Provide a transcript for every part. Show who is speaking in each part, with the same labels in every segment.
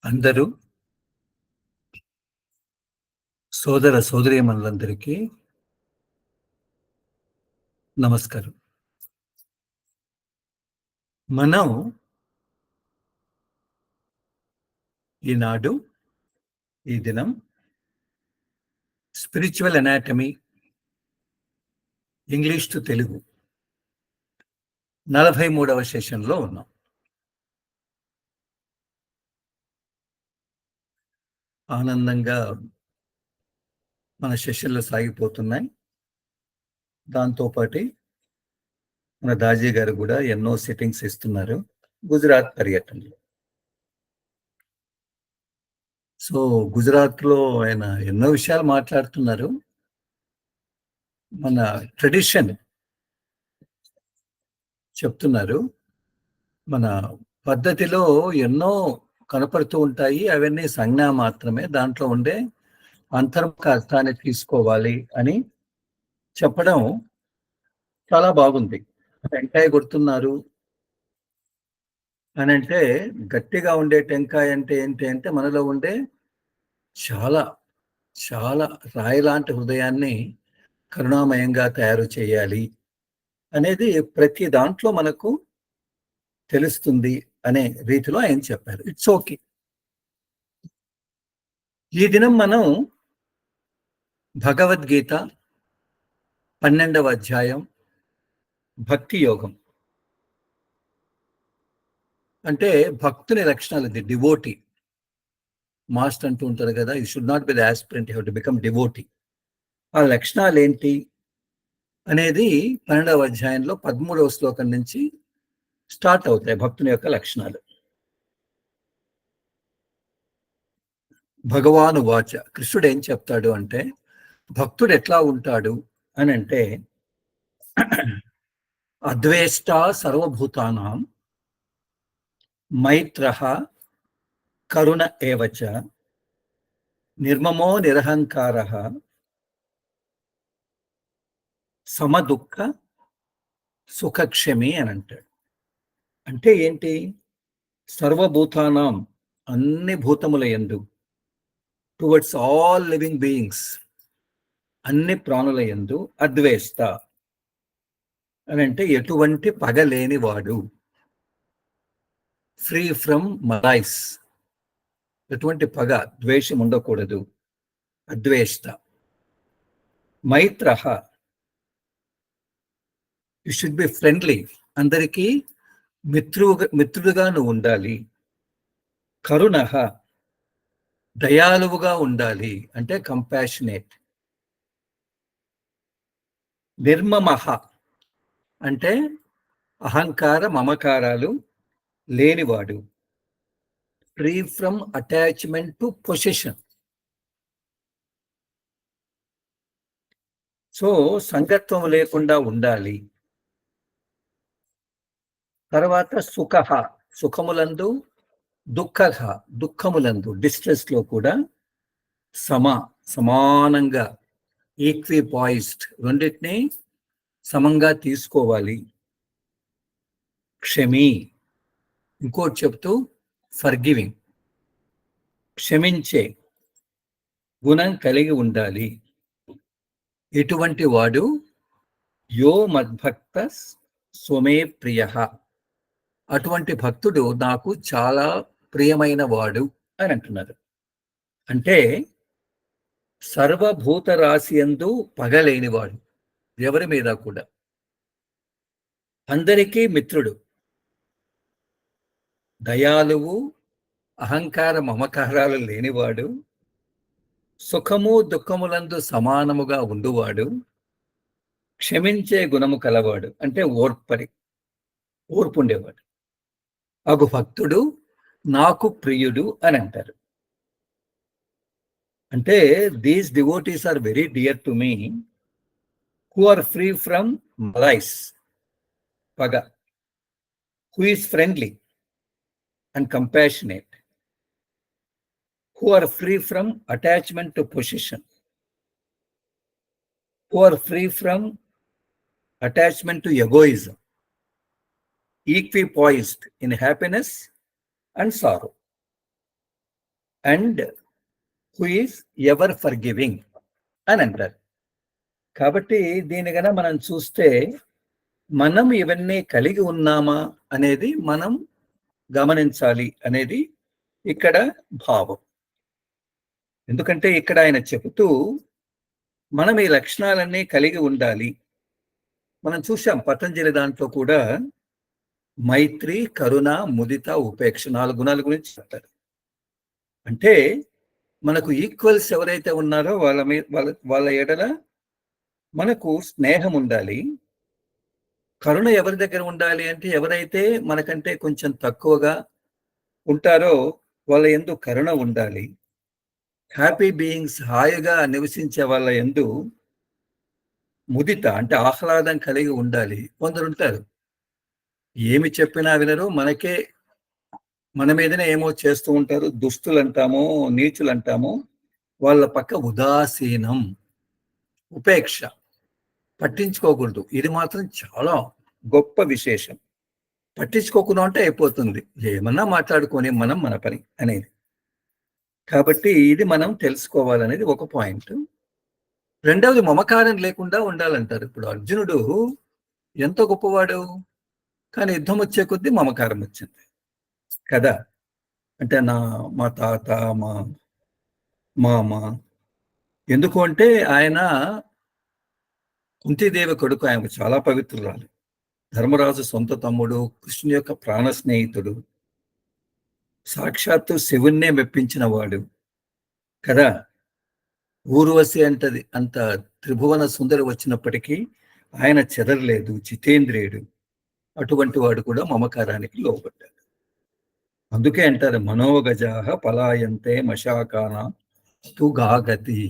Speaker 1: అందరూ సోదర సోదరీమణులందరికీ నమస్కారం. మనం ఈనాడు, ఈ దినం spiritual anatomy English to Telugu 43వ సెషన్‌లో ఉన్నాం. ఆనందంగా మన సెషన్‌లు సాగిపోతున్నాయి. దాంతో పాటి మన దాజీ గారు కూడా ఎన్నో సెట్టింగ్స్ ఇస్తున్నారు గుజరాత్ పర్యటనలో. సో, గుజరాత్‌లో ఆయన ఎన్నో విషయాలు మాట్లాడుతున్నారు. మన ట్రెడిషన్ చెప్తున్నారు. మన పద్ధతిలో ఎన్నో కనపడుతూ ఉంటాయి. అవన్నీ సంజ్ఞ మాత్రమే. దాంట్లో ఉండే అంతర్ముఖ అర్థాన్ని తీసుకోవాలి అని చెప్పడం చాలా బాగుంది. టెంకాయ కొడుతున్నారు అనంటే, గట్టిగా ఉండే టెంకాయ అంటే ఏంటి అంటే, మనలో ఉండే చాలా, చాలా రాయిలాంటి హృదయాన్ని కరుణామయంగా తయారు చేయాలి అనేది ప్రతి దాంట్లో మనకు తెలుస్తుంది అనే రీతిలో ఆయన చెప్పారు. It's okay. ఈ దినం మనం భగవద్గీత 12వ అధ్యాయం భక్తి యోగం. అంటే భక్తుని లక్షణాలు, ఇది డివోటీ. మాస్టర్ అంటూ ఉంటారు కదా, you should not be the aspirant, you have to become devotee. ఆ లక్షణాలు ఏంటి అనేది 12వ అధ్యాయంలో 13వ శ్లోకం నుంచి స్టార్ట్ అవుతాయి. భక్తుని యొక్క లక్షణాలు. భగవాను వాచ, కృష్ణుడు ఏం చెప్తాడు అంటే, భక్తుడు ఎట్లా ఉంటాడు అని అంటే, అద్వేష్ట సర్వభూతానాం మైత్రః కరుణ ఏవచ నిర్మమో నిరహంకారః సమదుఃఖ సుఖక్షమి అని అంటాడు. అంటే ఏంటి? సర్వభూతానాం, అన్ని భూతముల యందు, టువర్డ్స్ ఆల్ లివింగ్ బీయింగ్స్, అన్ని ప్రాణుల యందు, అద్వేష్ట అని అంటే ఎటువంటి పగ లేనివాడు, ఫ్రీ ఫ్రమ్ మలైస్, ఎటువంటి పగ ద్వేషం ఉండకూడదు, అద్వేష్ట. మైత్రః, యు షుడ్ బి ఫ్రెండ్లీ, అందరికీ మిత్రుడుగా నువ్వు ఉండాలి. కరుణః, దయాలువుగా ఉండాలి, అంటే కంపాషనేట్. నిర్మమః, అంటే అహంకార మమకారాలు లేనివాడు, free from attachment to position. So సంగత్వం లేకుండా ఉండాలి. తర్వాత సుఖః, సుఖములందు, దుఃఖః, దుఃఖములందు, డిస్ట్రెస్ లో కూడా సమానంగా, ఈక్విపాయిస్డ్, రెండింటినీ సమంగా తీసుకోవాలి. క్షమి, ఇంకోటి చెప్తూ ఫర్గివింగ్, క్షమించే గుణం కలిగి ఉండాలి. ఎటువంటి వాడు? యో మద్భక్త స్వమే ప్రియ, అటువంటి భక్తుడు నాకు చాలా ప్రియమైన వాడు అని అంటున్నారు. అంటే సర్వభూత రాశి యందు పగలేనివాడు, ఎవరి మీద కూడా, అందరికీ మిత్రుడు, దయాలువు, అహంకార మమకారాలు లేనివాడు, సుఖము దుఃఖములందు సమానముగా ఉండువాడు, క్షమించే గుణము కలవాడు, అంటే ఓర్పు ఉండేవాడు. అగు భక్తుడు నాకు ప్రియుడు అని అంటారు. అంటే these devotees are very dear to me, who are free from malice, పగ, who is friendly and compassionate, who are free from attachment to position, who are free from attachment to egoism, equipoised in happiness and sorrow. And who is ever for giving అని అంటారు. కాబట్టి దీని గన మనం చూస్తే మనం ఇవన్నీ కలిగి ఉన్నామా అనేది మనం గమనించాలి అనేది ఇక్కడ భావం. ఎందుకంటే ఇక్కడ ఆయన చెబుతూ మనం ఈ లక్షణాలన్నీ కలిగి ఉండాలి. మనం చూసాం పతంజలి దాంట్లో కూడా మైత్రి, కరుణ, ముదిత, ఉపేక్ష 4 గుణాల గురించి చెప్తారు. అంటే మనకు ఈక్వల్స్ ఎవరైతే ఉన్నారో వాళ్ళ ఎడల మనకు స్నేహం ఉండాలి. కరుణ ఎవరి దగ్గర ఉండాలి అంటే ఎవరైతే మనకంటే కొంచెం తక్కువగా ఉంటారో వాళ్ళ యందు కరుణ ఉండాలి. హ్యాపీ బీయింగ్స్ హాయిగా నివసించే వాళ్ళ యందు ముదిత అంటే ఆహ్లాదం కలిగి ఉండాలి. కొందరుంటారు ఏమి చెప్పినా వినరు, మన మీదనే ఏమో చేస్తూ ఉంటారు. దుస్తులంటామో, నీచులంటామో, వాళ్ళ పక్క ఉదాసీనం, ఉపేక్ష, పట్టించుకోకూడదు. ఇది మాత్రం చాలా గొప్ప విశేషం. పట్టించుకోకుండా ఉంటే అయిపోతుంది, ఏమన్నా మాట్లాడుకొని మనం మన పని అనేది. కాబట్టి ఇది మనం తెలుసుకోవాలనేది ఒక పాయింట్. రెండవది మమకారం లేకుండా ఉండాలంటారు. ఇప్పుడు అర్జునుడు ఎంత గొప్పవాడు, కానీ యుద్ధం వచ్చే కొద్దీ మమకారం వచ్చింది కదా. అంటే మా తాత, మా మామ, ఎందుకు అంటే ఆయన కుంతీదేవి కొడుకు, ఆయన చాలా పవిత్రురాలు, ధర్మరాజు సొంత తమ్ముడు, కృష్ణుని యొక్క ప్రాణ స్నేహితుడు, సాక్షాత్తు శివుణ్ణే మెప్పించిన వాడు కదా. ఊర్వశి అంటది అంత త్రిభువన సుందరి వచ్చినప్పటికీ ఆయన చెదరలేదు, జితేంద్రియుడు. అటువంటి వాడు కూడా మమకారానికి లోబడ్డాడు. అందుకే అంటారు మనోగజాహ పలాయంతే మశాకాన తుగాగతి.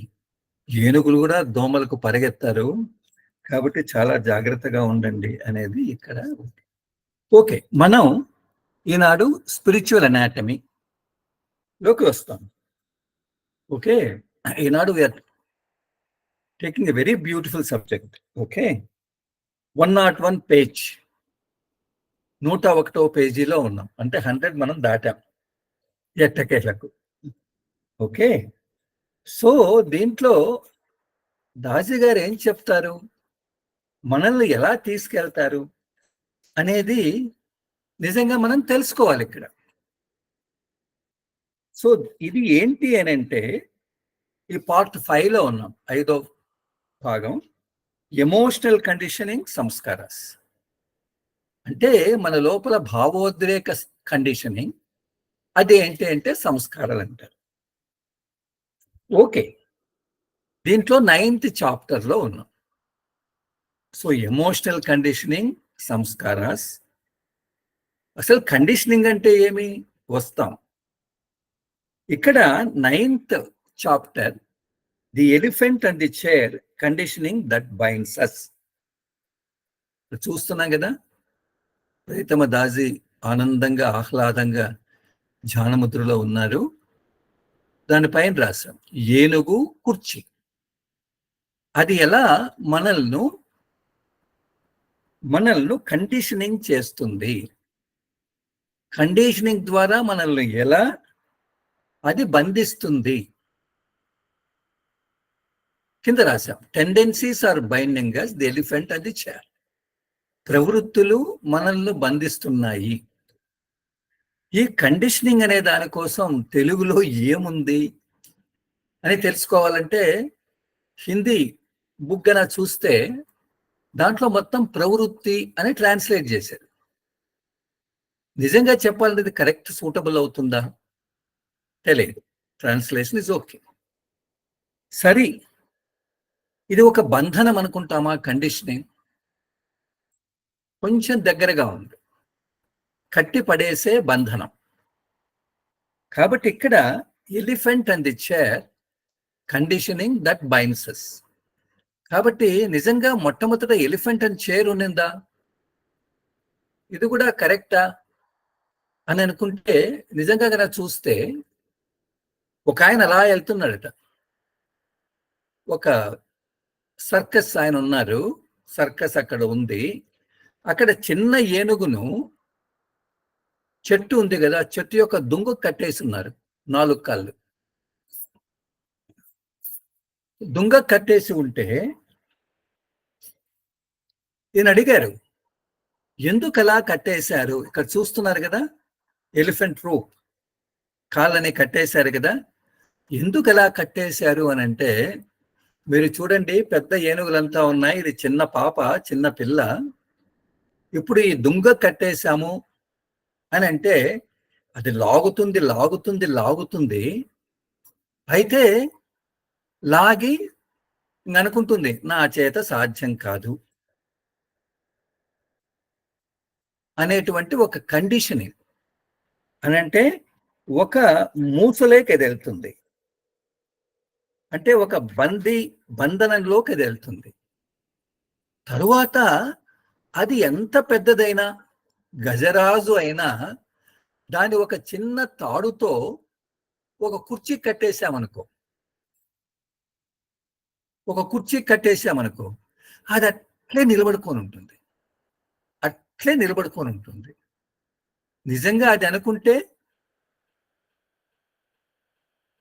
Speaker 1: ఏనుగులు కూడా దోమలకు పరిగెత్తారు. కాబట్టి చాలా జాగ్రత్తగా ఉండండి అనేది ఇక్కడ. ఓకే, మనం ఈనాడు స్పిరిచువల్ అనాటమీలోకి వస్తాం. ఓకే, ఈనాడు we're taking a very beautiful subject. Okay, 101 page, 101వ పేజీలో ఉన్నాం. అంటే 100 మనం దాటాం ఎట్టకేలకు. ఓకే, సో దీంట్లో దాసి గారు ఏం చెప్తారు, మనల్ని ఎలా తీసుకెళ్తారు అనేది నిజంగా మనం తెలుసుకోవాలి ఇక్కడ. సో ఇది ఏంటి అని అంటే ఈ పార్ట్ 5లో ఉన్నాం, 5వ భాగం, ఎమోషనల్ కండిషనింగ్ సంస్కారాస్. అంటే మన లోపల భావోద్రేక కండిషనింగ్, అది ఏంటి అంటే సంస్కారాలు అంటారు. ఓకే, దీంట్లో 9th చాప్టర్లో ఉన్నాం. సో ఎమోషనల్ కండిషనింగ్ సంస్కారాస్. అసలు కండిషనింగ్ అంటే ఏమి వస్తాం. ఇక్కడ 9th chapter, the elephant and the chair conditioning that binds us. చూస్తున్నాం కదా, ప్రీతమ దాసి ఆనందంగా ఆహ్లాదంగా ధ్యానముద్రలో ఉన్నారు. దానిపైన రాశాం ఏనుగు కుర్చీ. అది ఎలా మనల్ని కండిషనింగ్ చేస్తుంది, కండిషనింగ్ ద్వారా మనల్ని ఎలా అది బంధిస్తుంది. కింద రాశాం tendencies are binding us the elephant and the chair. ప్రవృత్తులు మనల్ని బంధిస్తున్నాయి. ఈ కండిషనింగ్ అనే దానికోసం తెలుగులో ఏముంది అని తెలుసుకోవాలంటే హిందీ బుక్ గన చూస్తే దాంట్లో మొత్తం ప్రవృత్తి అని ట్రాన్స్లేట్ చేశారు. నిజంగా చెప్పాలంటే కరెక్ట్ సూటబుల్ అవుతుందా తెలియదు. Translation is okay. సరే, ఇది ఒక బంధనం అనుకుంటామా? కండిషనింగ్ కొంచెం దగ్గరగా ఉంది, కట్టి పడేసే బంధనం. కాబట్టి ఇక్కడ elephant and the chair conditioning that binds us. కాబట్టి నిజంగా మొట్టమొదట ఎలిఫెంట్ అండ్ చైర్ ఉన్నిందా, ఇది కూడా కరెక్టా అని అనుకుంటే, నిజంగా కనుక చూస్తే ఒక ఆయన అలా వెళ్తున్నాడట. ఒక సర్కస్ ఆయన ఉన్నారు, సర్కస్ అక్కడ ఉంది. అక్కడ చిన్న ఏనుగును, చెట్టు ఉంది కదా, చెట్టు యొక్క దుంగు కట్టేసి ఉన్నారు 4 కాళ్ళు. దుంగ కట్టేసి ఉంటే ఈయన అడిగారు, ఎందుకు అలా కట్టేశారు? ఇక్కడ చూస్తున్నారు కదా, ఎలిఫెంట్ రూప్ కాళ్ళని కట్టేశారు కదా, ఎందుకు అలా కట్టేశారు అని అంటే, మీరు చూడండి పెద్ద ఏనుగులంతా ఉన్నాయి, ఇది చిన్న పాప, చిన్న పిల్ల. ఇప్పుడు ఈ దుంగ కట్టేశాము అని అంటే అది లాగుతుంది లాగుతుంది లాగుతుంది. అయితే లాగి అనుకుంటుంది నా చేత సాధ్యం కాదు అనేటువంటి ఒక కండిషనింగ్. అని అంటే ఒక మూసలోకి అది వెళ్తుంది, అంటే ఒక బంధనంలోకి అది వెళ్తుంది. తరువాత అది ఎంత పెద్దదైనా, గజరాజు అయినా, దాన్ని ఒక చిన్న తాడుతో ఒక కుర్చీ కట్టేశామనుకో, అది అట్లే నిలబడుకొని ఉంటుంది, నిజంగా అది అనుకుంటే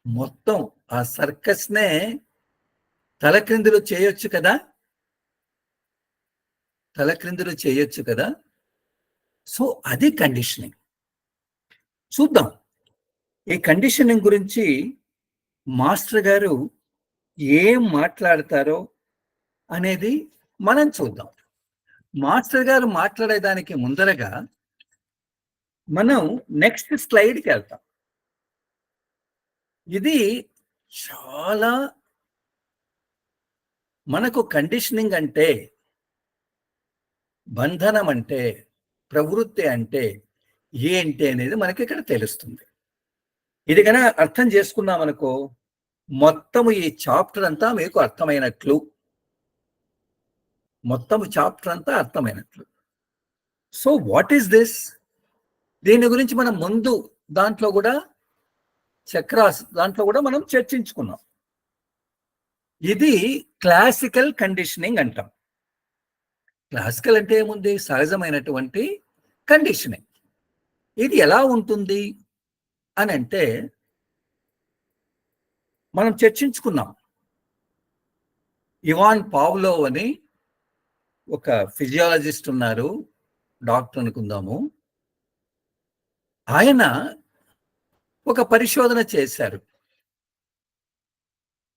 Speaker 1: మొత్తం ఆ సర్కస్ నే తలక్రిందులు చేయొచ్చు కదా. సో అది కండిషనింగ్. చూద్దాం ఈ కండిషనింగ్ గురించి మాస్టర్ గారు ఏం మాట్లాడతారో అనేది మనం చూద్దాం. మాస్టర్ గారు మాట్లాడేదానికి ముందరగా మనం నెక్స్ట్ స్లైడ్కి వెళ్తాం. ఇది చాలా మనకు కండిషనింగ్ అంటే, బంధనం అంటే, ప్రవృత్తి అంటే ఏంటి అనేది మనకి ఇక్కడ తెలుస్తుంది. ఇది కనుక అర్థం చేసుకున్నామనుకో, మొత్తము ఈ చాప్టర్ అంతా మీకు అర్థమైనట్లు. So what is this? దీని గురించి మనం ముందు దాంట్లో కూడా మనం చర్చించుకున్నాం. ఇది క్లాసికల్ కండిషనింగ్ అంటాం. క్లాసికల్ అంటే ఏముంది? సహజమైనటువంటి కండిషనింగ్. ఇది ఎలా ఉంటుంది అని అంటే మనం చర్చించుకున్నాం. ఇవాన్ పావ్లోవ్ అని ఒక ఫిజియాలజిస్ట్ ఉన్నారు, డాక్టర్ అనుకుందాము. ఆయన ఒక పరిశోధన చేశారు.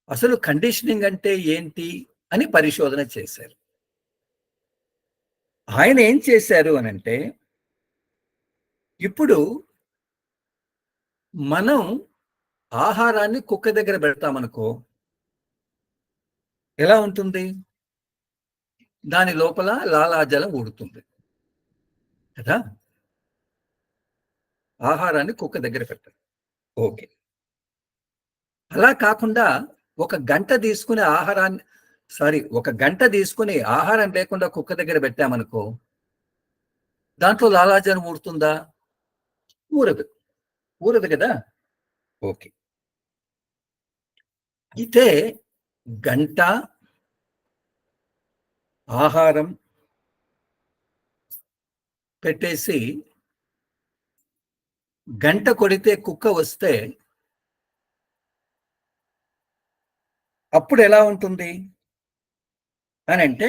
Speaker 1: అసలు కండిషనింగ్ అంటే ఏంటి అని పరిశోధన చేశారు. ఆయన ఏం చేశారు అని అంటే, ఇప్పుడు మనం ఆహారాన్ని కుక్క దగ్గర పెడతామనుకో, ఎలా ఉంటుంది? దాని లోపల లాలాజలం ఊడుతుంది కదా. ఆహారాన్ని కుక్క దగ్గర పెట్టాలి, ఓకే. అలా కాకుండా ఒక గంట తీసుకుని ఆహారం లేకుండా కుక్క దగ్గర పెట్టామనుకో, దాంట్లో లాలాజలం ఊడుతుందా? ఊరదు కదా. ఓకే. అయితే గంట ఆహారం పెట్టేసి గంట కొడితే కుక్క వస్తే అప్పుడు ఎలా ఉంటుంది అని అంటే,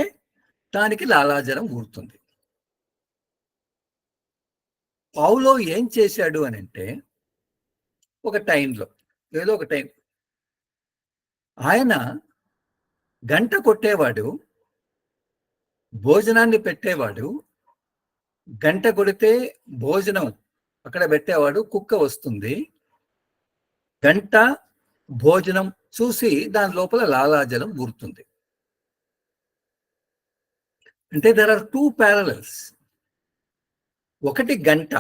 Speaker 1: దానికి లాలాజలం ఊరుతుంది. పావులో ఏం చేశాడు అని అంటే, ఒక టైంలో ఏదో ఒక టైం ఆయన గంట కొట్టేవాడు, భోజనాన్ని పెట్టేవాడు, గంట కొడితే భోజనం అక్కడ పెట్టేవాడు, కుక్క వస్తుంది, గంట భోజనం చూసి దాని లోపల లాలాజలం ఊరుతుంది. అంటే దెర్ ఆర్ 2 parallels. ఒకటి గంట,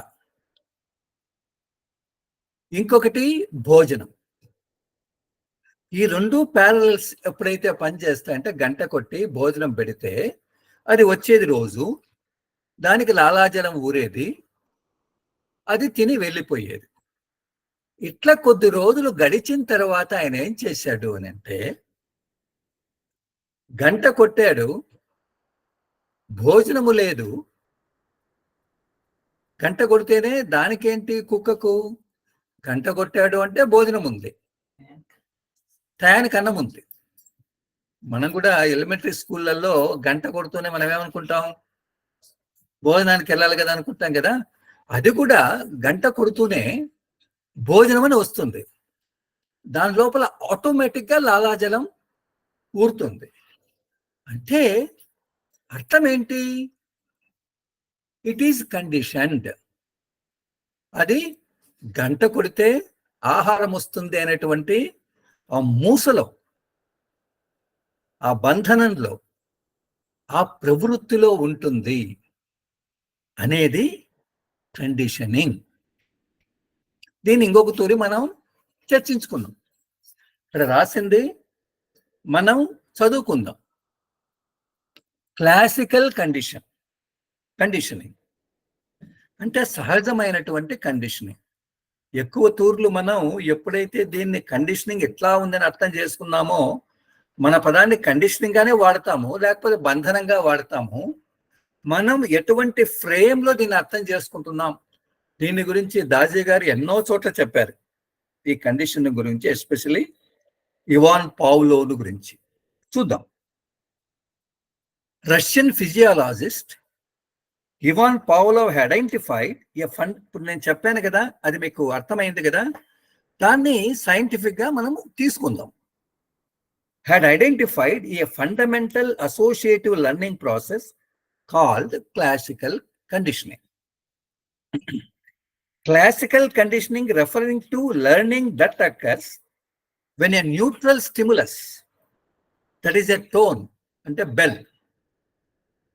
Speaker 1: ఇంకొకటి భోజనం. ఈ 2 parallels ఎప్పుడైతే పనిచేస్తాయంటే, గంట కొట్టి భోజనం పెడితే అది వచ్చేది రోజు, దానికి లాలాజలం ఊరేది, అది తిని వెళ్ళిపోయేది. ఇట్లా కొద్ది రోజులు గడిచిన తర్వాత ఆయన ఏం చేశాడు అని అంటే, గంట కొట్టాడు, భోజనము లేదు. గంట కొడితేనే దానికేంటి, కుక్కకు గంట కొట్టాడు అంటే భోజనం ఉంది, టయానికి అన్నం ఉంది. మనం కూడా ఎలిమెంటరీ స్కూళ్ళల్లో గంట కొడుతూనే మనం ఏమనుకుంటాం, భోజనానికి వెళ్ళాలి కదా అనుకుంటాం కదా. అది కూడా గంట కొడుతూనే భోజనం అని వస్తుంది. దాని లోపల ఆటోమేటిక్గా లాలాజలం ఊరుతుంది. అంటే అర్థం ఏంటి? It is conditioned. అది గంట కొడితే ఆహారం వస్తుంది అనేటువంటి ఆ మూసలో, ఆ బంధనంలో, ఆ ప్రవృత్తిలో ఉంటుంది అనేది కండిషనింగ్. దీన్ని ఇంకొక తూరి మనం చర్చించుకున్నాం. ఇక్కడ రాసింది మనం చదువుకుందాం. క్లాసికల్ కండిషనింగ్ అంటే సహజమైనటువంటి కండిషనింగ్. ఎక్కువ తూర్లు మనం ఎప్పుడైతే దీన్ని కండిషనింగ్ ఎట్లా ఉందని అర్థం చేసుకున్నామో, మన పదాన్ని కండిషనింగ్ గానే వాడతాము, లేకపోతే బంధనంగా వాడతాము. మనం ఎటువంటి ఫ్రేమ్లో దీన్ని అర్థం చేసుకుంటున్నాం, దీని గురించి దాజీ గారు ఎన్నో చోట్ల చెప్పారు. ఈ కండిషనింగ్ గురించి, ఎస్పెషలీ ఇవాన్ పావ్లోవ్ గురించి చూద్దాం. Russian physiologist Ivan Pavlov identified ఇప్పుడు నేను చెప్పాను కదా, అది మీకు అర్థమైంది కదా, దాన్ని సైంటిఫిక్ గా మనం తీసుకుందాం. had identified a fundamental associative learning process called classical conditioning. Classical conditioning referring to learning that occurs when a neutral stimulus, that is a tone and a bell,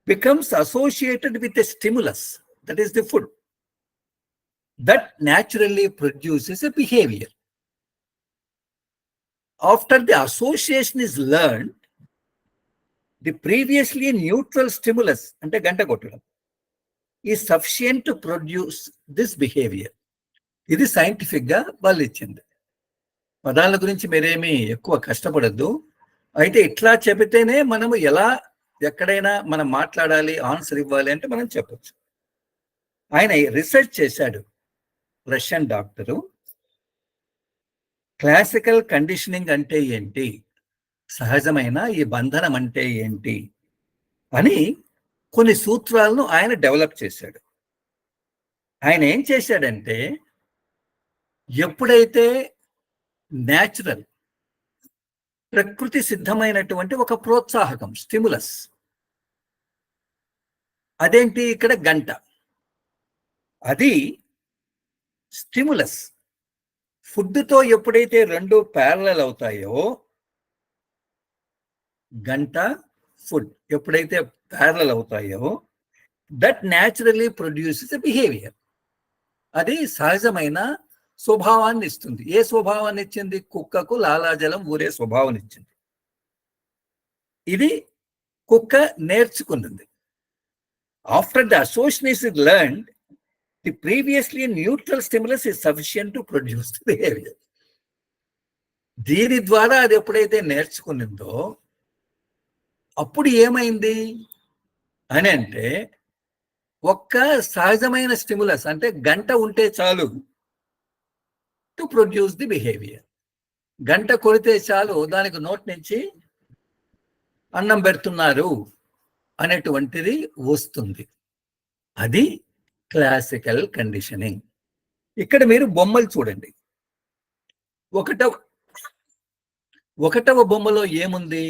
Speaker 1: becomes associated with a stimulus, that is the food, that naturally produces a behavior. After the association is learned, the previously neutral stimulus, ante ganta kottadam, is sufficient to produce this behavior. ఇది scientific గా వాళ్ళు ఇచ్చింది. పదాల గురించి మీరేమీ ఎక్కువ కష్టపడద్దు. అయితే ఇట్లా చెబితేనే మనము ఎలా ఎక్కడైనా మనం మాట్లాడాలి, ఆన్సర్ ఇవ్వాలి అంటే మనం చెప్పచ్చు. ఆయన రీసెర్చ్ చేశాడు, రష్యన్ డాక్టరు. క్లాసికల్ కండిషనింగ్ అంటే ఏంటి, సహజమైన ఈ బంధనం అంటే ఏంటి అని కొన్ని సూత్రాలను ఆయన డెవలప్ చేశాడు. ఆయన ఏం చేశాడంటే, ఎప్పుడైతే న్యాచురల్, ప్రకృతి సిద్ధమైనటువంటి ఒక ప్రోత్సాహకం, స్టిములస్, అదేంటి ఇక్కడ గంట, అది స్టిములస్ ఫుడ్తో ఎప్పుడైతే రెండు ప్యారలల్ అవుతాయో, గంట ఫుడ్ ఎప్పుడైతే ప్యారలల్ అవుతాయో, that naturally produces a behaviour. అది సహజమైన స్వభావాన్ని ఇస్తుంది. ఏ స్వభావాన్ని ఇచ్చింది? కుక్కకు లాలాజలం ఊరే స్వభావాన్ని ఇచ్చింది. ఇది కుక్క నేర్చుకున్నది. After the association is learned, the previously neutral stimulus is sufficient to produce the behavior. దీని ద్వారా అది ఎప్పుడైతే నేర్చుకునిందో అప్పుడు ఏమైంది అని అంటే, ఒక్క సహజమైన స్టిములస్ అంటే గంట ఉంటే చాలు టు ప్రొడ్యూస్ ది బిహేవియర్. గంట కొడితే చాలు దానికి నోటి నుంచి అన్నం పెడుతున్నారు అనేటువంటిది వస్తుంది. అది క్లాసికల్ కండిషనింగ్. ఇక్కడ మీరు బొమ్మలు చూడండి. ఒకటవ బొమ్మలో ఏముంది?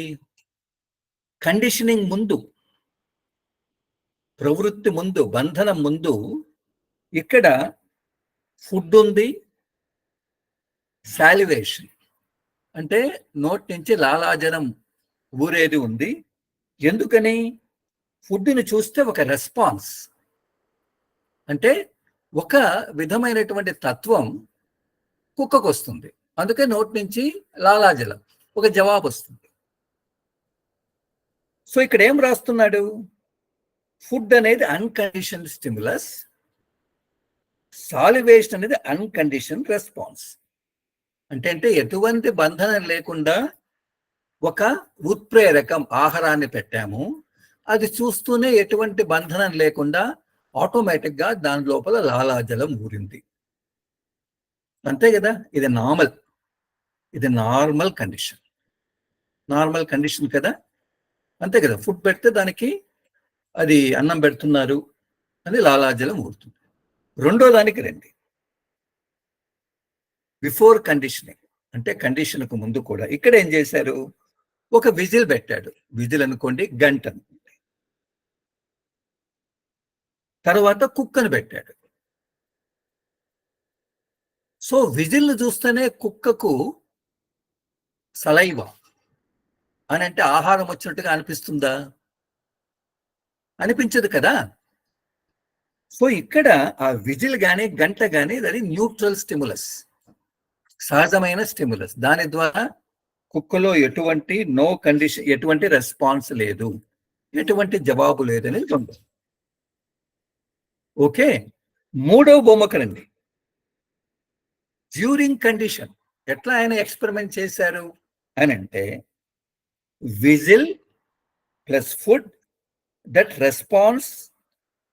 Speaker 1: కండిషనింగ్ ముందు, ప్రవృత్తి ముందు, బంధనం ముందు ఇక్కడ ఫుడ్ ఉంది, సాలివేషన్ అంటే నోటి నుంచి లాలాజలం ఊరేది ఉంది. ఎందుకని? ఫుడ్ని చూస్తే ఒక రెస్పాన్స్, అంటే ఒక విధమైనటువంటి తత్వం కుక్కకు వస్తుంది. అందుకే నోటి నుంచి లాలాజలం, ఒక జవాబు వస్తుంది. సో ఇక్కడ ఏం రాస్తున్నాడు? ఫుడ్ అనేది అన్కండిషన్ స్టిములస్, సాలివేషన్ అనేది అన్కండిషన్ రెస్పాన్స్. అంటే ఎటువంటి బంధనం లేకుండా ఒక ఉత్ప్రేరకం ఆహారాన్ని పెట్టాము, అది చూస్తూనే ఎటువంటి బంధనం లేకుండా ఆటోమేటిక్ గా దాని లోపల లాలాజలం ఊరింది. అంతే కదా? ఇది నార్మల్ కండిషన్. నార్మల్ కండిషన్ కదా, అంతే కదా. ఫుడ్ పెడితే దానికి అది అన్నం పెడుతున్నారు అని లాలాజలం ఊరుతుంది. రెండో దానికి రండి, బిఫోర్ కండిషనింగ్, అంటే కండిషన్కు ముందు కూడా ఇక్కడ ఏం చేశారు, ఒక విజిల్ పెట్టాడు. విజిల్ అనుకోండి, గంట అనుకోండి. తర్వాత కుక్కను పెట్టాడు. సో విజిల్ను చూస్తేనే కుక్కకు సలైవా అని అంటే ఆహారం వచ్చినట్టుగా అనిపిస్తుందా? అనిపించదు కదా. సో ఇక్కడ ఆ విజిల్ గాని గంట గాని అది న్యూట్రల్ స్టిములస్, సహజమైన స్టిములస్. దాని ద్వారా కుక్కలో ఎటువంటి నో కండిషన్, ఎటువంటి రెస్పాన్స్ లేదు, ఎటువంటి జవాబు లేదనేది రెండు. ఓకే, మూడవ బొమ్మకు రండి. డ్యూరింగ్ కండిషన్ ఎట్లా ఆయన ఎక్స్పెరిమెంట్ చేశారు అని అంటే, whistle plus food that response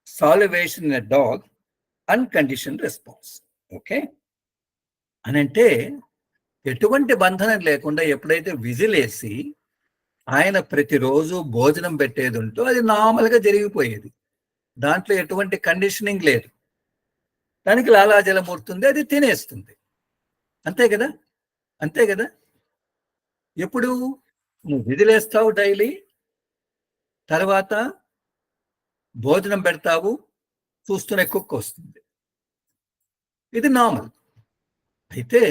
Speaker 1: salivation in a dog, uncondition response. Okay అని అంటే ఎటువంటి బంధనం లేకుండా ఎప్పుడైతే విజిల్ వేసి ఆయన ప్రతిరోజు భోజనం పెట్టేది ఉంటూ అది నార్మల్గా జరిగిపోయేది, దాంట్లో ఎటువంటి కండిషనింగ్ లేదు. దానికి లాలాజలం ఊరుతుంది, అది తినేస్తుంది, అంతే కదా. అంతే కదా. ఎప్పుడు నువ్వు విజిలేస్తావు డైలీ, తర్వాత భోజనం పెడతావు, చూస్తూనే కుక్క వస్తుంది, ఇది నార్మల్. అయితే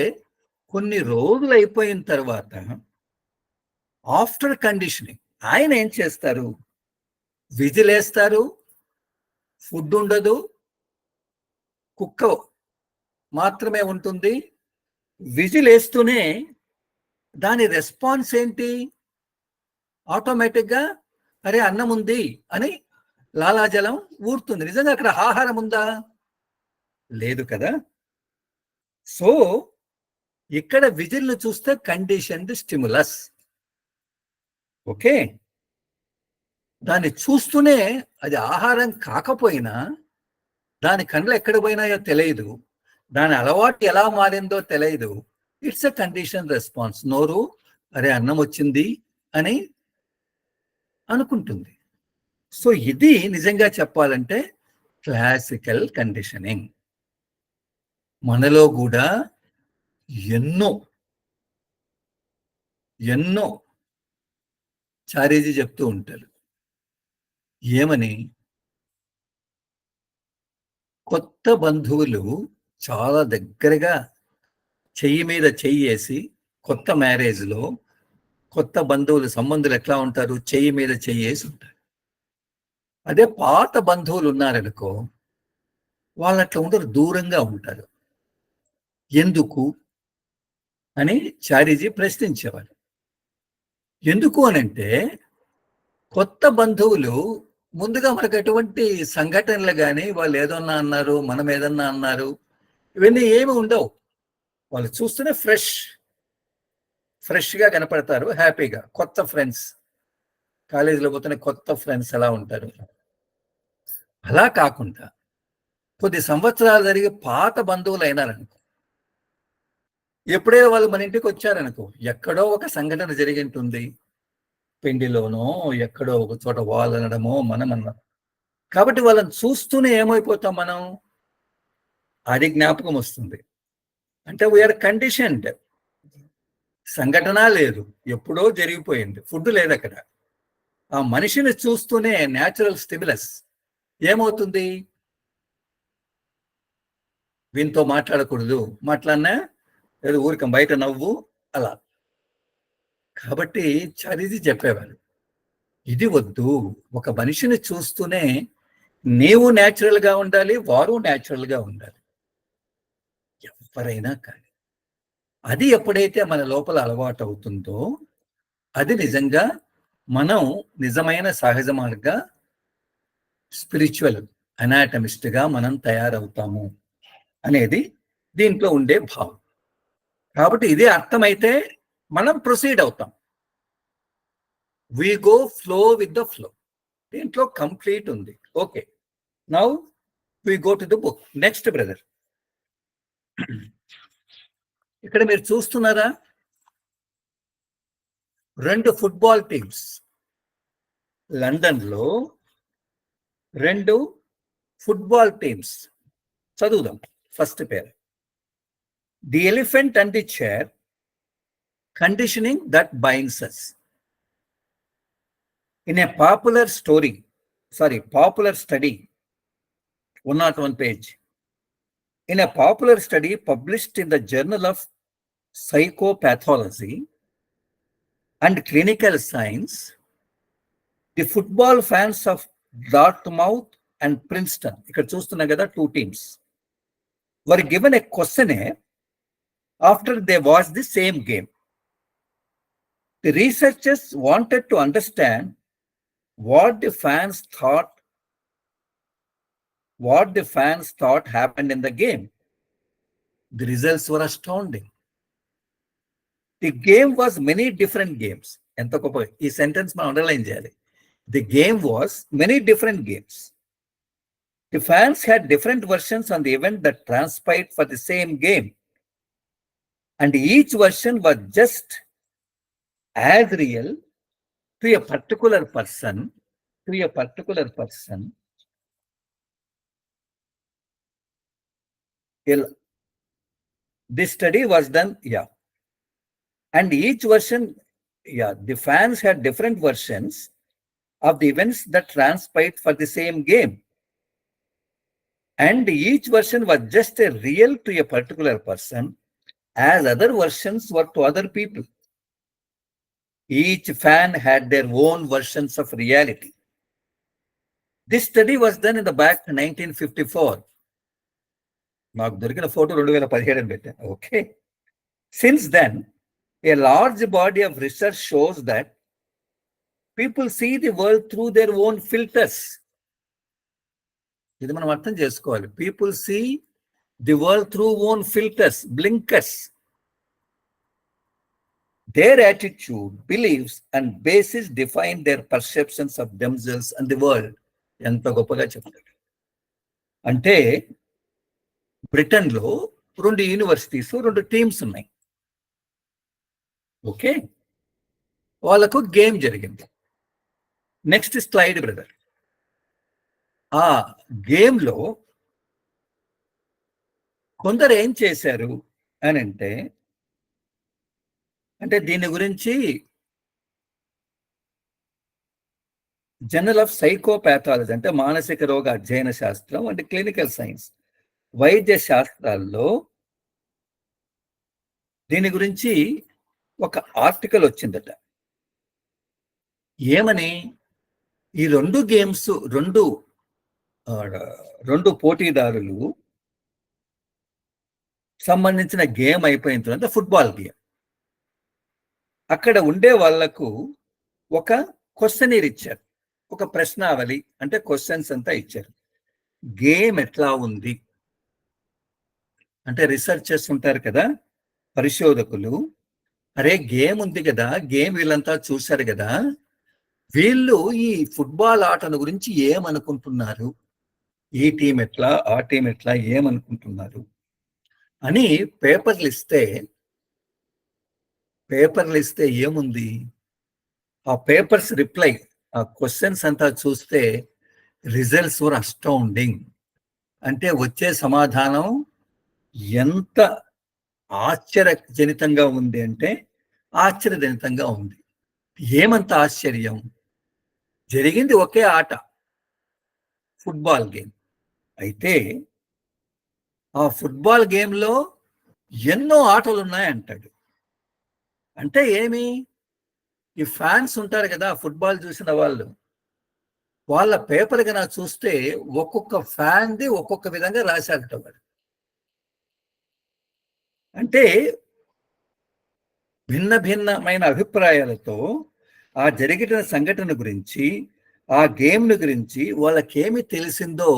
Speaker 1: కొన్ని రోజులు అయిపోయిన తర్వాత ఆఫ్టర్ కండిషనింగ్ ఆయన ఏం చేస్తారు, విజిలేస్తారు, ఫుడ్ ఉండదు, కుక్క మాత్రమే ఉంటుంది. విజిల్ వేస్తూనే దాని రెస్పాన్స్ ఏంటి, ఆటోమేటిక్గా అరే అన్నం ఉంది అని లాలాజలం ఊరుతుంది. నిజంగా అక్కడ ఆహారం ఉందా? లేదు కదా. సో ఇక్కడ విజిల్ను చూస్తే కండిషన్డ్ స్టిములస్. ఓకే, దాన్ని చూస్తూనే అది ఆహారం కాకపోయినా దాని కళ్ళు ఎక్కడ పోయినాయో తెలియదు, దాని అలవాటు ఎలా మారిందో తెలియదు, ఇట్స్ ఎ కండిషన్ రెస్పాన్స్. నోరు అరే అన్నం వచ్చింది అని అనుకుంటుంది. సో ఇది నిజంగా చెప్పాలంటే క్లాసికల్ కండిషనింగ్. మనలో కూడా ఎన్నో ఎన్నో చారీజీ చెప్తూ ఉంటారు. ఏమని, కొత్త బంధువులు చాలా దగ్గరగా చెయ్యి మీద చెయ్యి వేసి, కొత్త మ్యారేజ్లో కొత్త బంధువులు సంబంధులు ఎట్లా ఉంటారు, చెయ్యి మీద చెయ్యి వేసి ఉంటారు. అదే పాత బంధువులు ఉన్నారనుకో, వాళ్ళు అట్లా ఉండరు, దూరంగా ఉంటారు. ఎందుకు అని చారీజీ ప్రశ్నించేవారు. ఎందుకు అనంటే కొత్త బంధువులు ముందుగా మనకు ఎటువంటి సంఘటనలు కానీ, వాళ్ళు ఏదన్నా అన్నారు, మనం ఏదన్నా అన్నారు, ఇవన్నీ ఏమి ఉండవు. వాళ్ళు చూస్తూనే ఫ్రెష్గా కనపడతారు, హ్యాపీగా. కొత్త ఫ్రెండ్స్, కాలేజీలో పోతేనే కొత్త ఫ్రెండ్స్ ఎలా ఉంటారు. అలా కాకుండా కొద్ది సంవత్సరాలు జరిగి పాత బంధువులు అయినారనుకో, ఎప్పుడైనా వాళ్ళు మన ఇంటికి వచ్చారనుకో, ఎక్కడో ఒక సంఘటన జరిగి ఉంటుంది, పెండిలోనో ఎక్కడో ఒక చోట వాళ్ళు అనడమో మనం అన్నాం. కాబట్టి వాళ్ళని చూస్తూనే ఏమైపోతాం మనం, అది జ్ఞాపకం వస్తుంది. అంటే వీఆర్ కండిషన్డ్. సంఘటన లేదు, ఎప్పుడో జరిగిపోయింది, ఫుడ్ లేదు అక్కడ. ఆ మనిషిని చూస్తూనే న్యాచురల్ స్టిములస్ ఏమవుతుంది, వీనితో మాట్లాడకూడదు, మాట్లాడినా ఏదో ఊరిక బయట నవ్వు అలా. కాబట్టి చారీజీ చెప్పేవారు, ఇది వద్దు. ఒక మనిషిని చూస్తూనే నీవు న్యాచురల్గా ఉండాలి, వారు న్యాచురల్గా ఉండాలి, ఎవరైనా కానీ. అది ఎప్పుడైతే మన లోపల అలవాటు అవుతుందో అది నిజంగా మనం నిజమైన సహజ మార్గ స్పిరిచువల్ అనాటమిస్ట్గా మనం తయారవుతాము అనేది దీంట్లో ఉండే భావం. కాబట్టి ఇదే అర్థమైతే మనం ప్రొసీడ్ అవుతాం. We go flow with the flow. దీంట్లో కంప్లీట్ ఉంది. Okay, now we go to the book. Next brother, ఇక్కడ మీరు చూస్తున్నారా, 2 ఫుట్బాల్ టీమ్స్, లండన్లో 2 ఫుట్బాల్ టీమ్స్. చదువుదాం ఫస్ట్ పేరు. The elephant and the chair, conditioning that binds us. In a popular study, 101 page. In a popular study published in the Journal of Psychopathology and Clinical Science, the football fans of Dartmouth and Princeton, ఇక్కడ చూస్తున్నా కదా 2 teams, were given a questionnaire after they watched the same game. The researchers wanted to understand what the fans thought happened in the game. The results were astounding. The game was many different games. ఎంత గొప్ప ఈ sentence మనం underline చేయాలి. The game was many different games. The fans had different versions on the event that transpired for the same game, and each version was just as real to a particular person. This study was done, and each version, the fans had different versions of the events that transpired for the same game, and each version was just a real to a particular person as other versions were to other people. Each fan had their own versions of reality. This study was done in the back 1954. నాకు దొరికిన photo 2017 అని పెట్టాను. Okay. Since then, a large body of research shows that people see the world through their own filters. ఇది మనం అర్థం చేసుకోవాలి. People see the world through own filters, blinkers. Their attitude, beliefs, and basis define their perceptions of themselves and the world. ఎంత గొప్పగా చెప్తాడు అంటే, బ్రిటన్లో 2 universities, 2 teams ఉన్నాయి. ఓకే, వాళ్ళకు గేమ్ జరిగింది. Next slide brother. ఆ గేమ్లో కొందరు ఏం చేశారు అని అంటే దీని గురించి జర్నల్ ఆఫ్ సైకోపాథాలజీ అంటే మానసిక రోగ అధ్యయన శాస్త్రం అంటే క్లినికల్ సైన్స్, వైద్య శాస్త్రాల్లో దీని గురించి ఒక ఆర్టికల్ వచ్చిందట. ఏమని, ఈ 2 గేమ్స్, 2 పోటీదారులు సంబంధించిన గేమ్ అయిపోయిన తర్వాత ఫుట్బాల్ గేమ్, అక్కడ ఉండే వాళ్లకు ఒక క్వశ్చనీర్ ఇచ్చారు, ఒక ప్రశ్నావళి అంటే క్వశ్చన్స్ అంతా ఇచ్చారు. గేమ్ ఎట్లా ఉంది అంటే రీసెర్చర్స్ ఉంటారు కదా, పరిశోధకులు, అరే గేమ్ ఉంది కదా, గేమ్ వీళ్ళంతా చూశారు కదా, వీళ్ళు ఈ ఫుట్బాల్ ఆటను గురించి ఏమనుకుంటున్నారు, ఈ టీం ఎట్లా, ఆ టీం ఎట్లా, ఏమనుకుంటున్నారు అని పేపర్లు ఇస్తే ఏముంది, ఆ పేపర్స్ రిప్లై, ఆ క్వశ్చన్స్ అంతా చూస్తే రిజల్ట్స్ వర్ అస్టౌండింగ్. అంటే వచ్చే సమాధానం ఎంత ఆశ్చర్యజనితంగా ఉంది అంటే ఆశ్చర్యజనితంగా ఉంది. ఏమంత ఆశ్చర్యం, జరిగింది ఒకే ఆట, ఫుట్బాల్ గేమ్. అయితే ఆ ఫుట్బాల్ గేమ్లో ఎన్నో ఆటలు ఉన్నాయంటాడు. అంటే ఏమి, ఈ ఫ్యాన్స్ ఉంటారు కదా ఫుట్బాల్ చూసిన వాళ్ళు, వాళ్ళ పేపర్ కన్నా చూస్తే ఒక్కొక్క ఫ్యాన్ది ఒక్కొక్క విధంగా రాశారట వాడు. అంటే భిన్నమైన అభిప్రాయాలతో ఆ జరిగిన సంఘటన గురించి, ఆ గేమ్ను గురించి వాళ్ళకేమి తెలిసిందో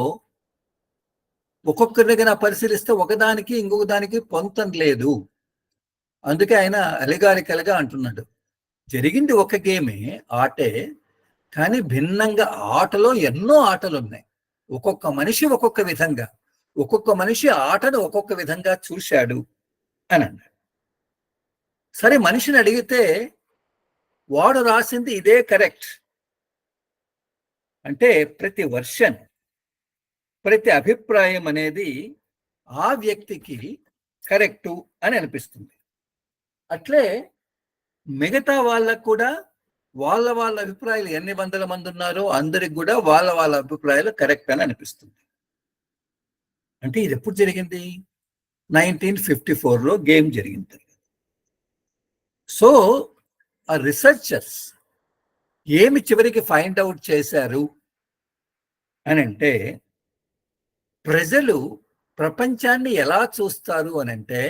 Speaker 1: ఒక్కొక్కరిగా పరిశీలిస్తే ఒకదానికి ఇంకొక దానికి పొంతం లేదు. అందుకే ఆయన అలిగారికలుగా అంటున్నాడు, జరిగింది ఒక గేమే, ఆటే, కానీ భిన్నంగా ఆటలో ఎన్నో ఆటలు ఉన్నాయి. ఒక్కొక్క మనిషి ఒక్కొక్క విధంగా, ఒక్కొక్క మనిషి ఆటను ఒక్కొక్క విధంగా చూశాడు అని అన్నాడు. సరే, మనిషిని అడిగితే వాడు రాసింది ఇదే కరెక్ట్ అంటే ప్రతి వర్షన్, ప్రతి అభిప్రాయం అనేది ఆ వ్యక్తికి కరెక్టు అని అనిపిస్తుంది. అట్లే మిగతా వాళ్ళకు కూడా వాళ్ళ వాళ్ళ అభిప్రాయాలు ఎన్ని వందల మంది ఉన్నారో అందరికి కూడా వాళ్ళ వాళ్ళ అభిప్రాయాలు కరెక్ట్ అని అనిపిస్తుంది. అంటే ఇది ఎప్పుడు జరిగింది? 1954లో గేమ్ జరిగింది. సో ఆ రిసర్చర్స్ ఏమి చివరికి ఫైండ్ అవుట్ చేశారు అని అంటే, ప్రజలు ప్రపంచాన్ని ఎలా చూస్తారు అని అంటే,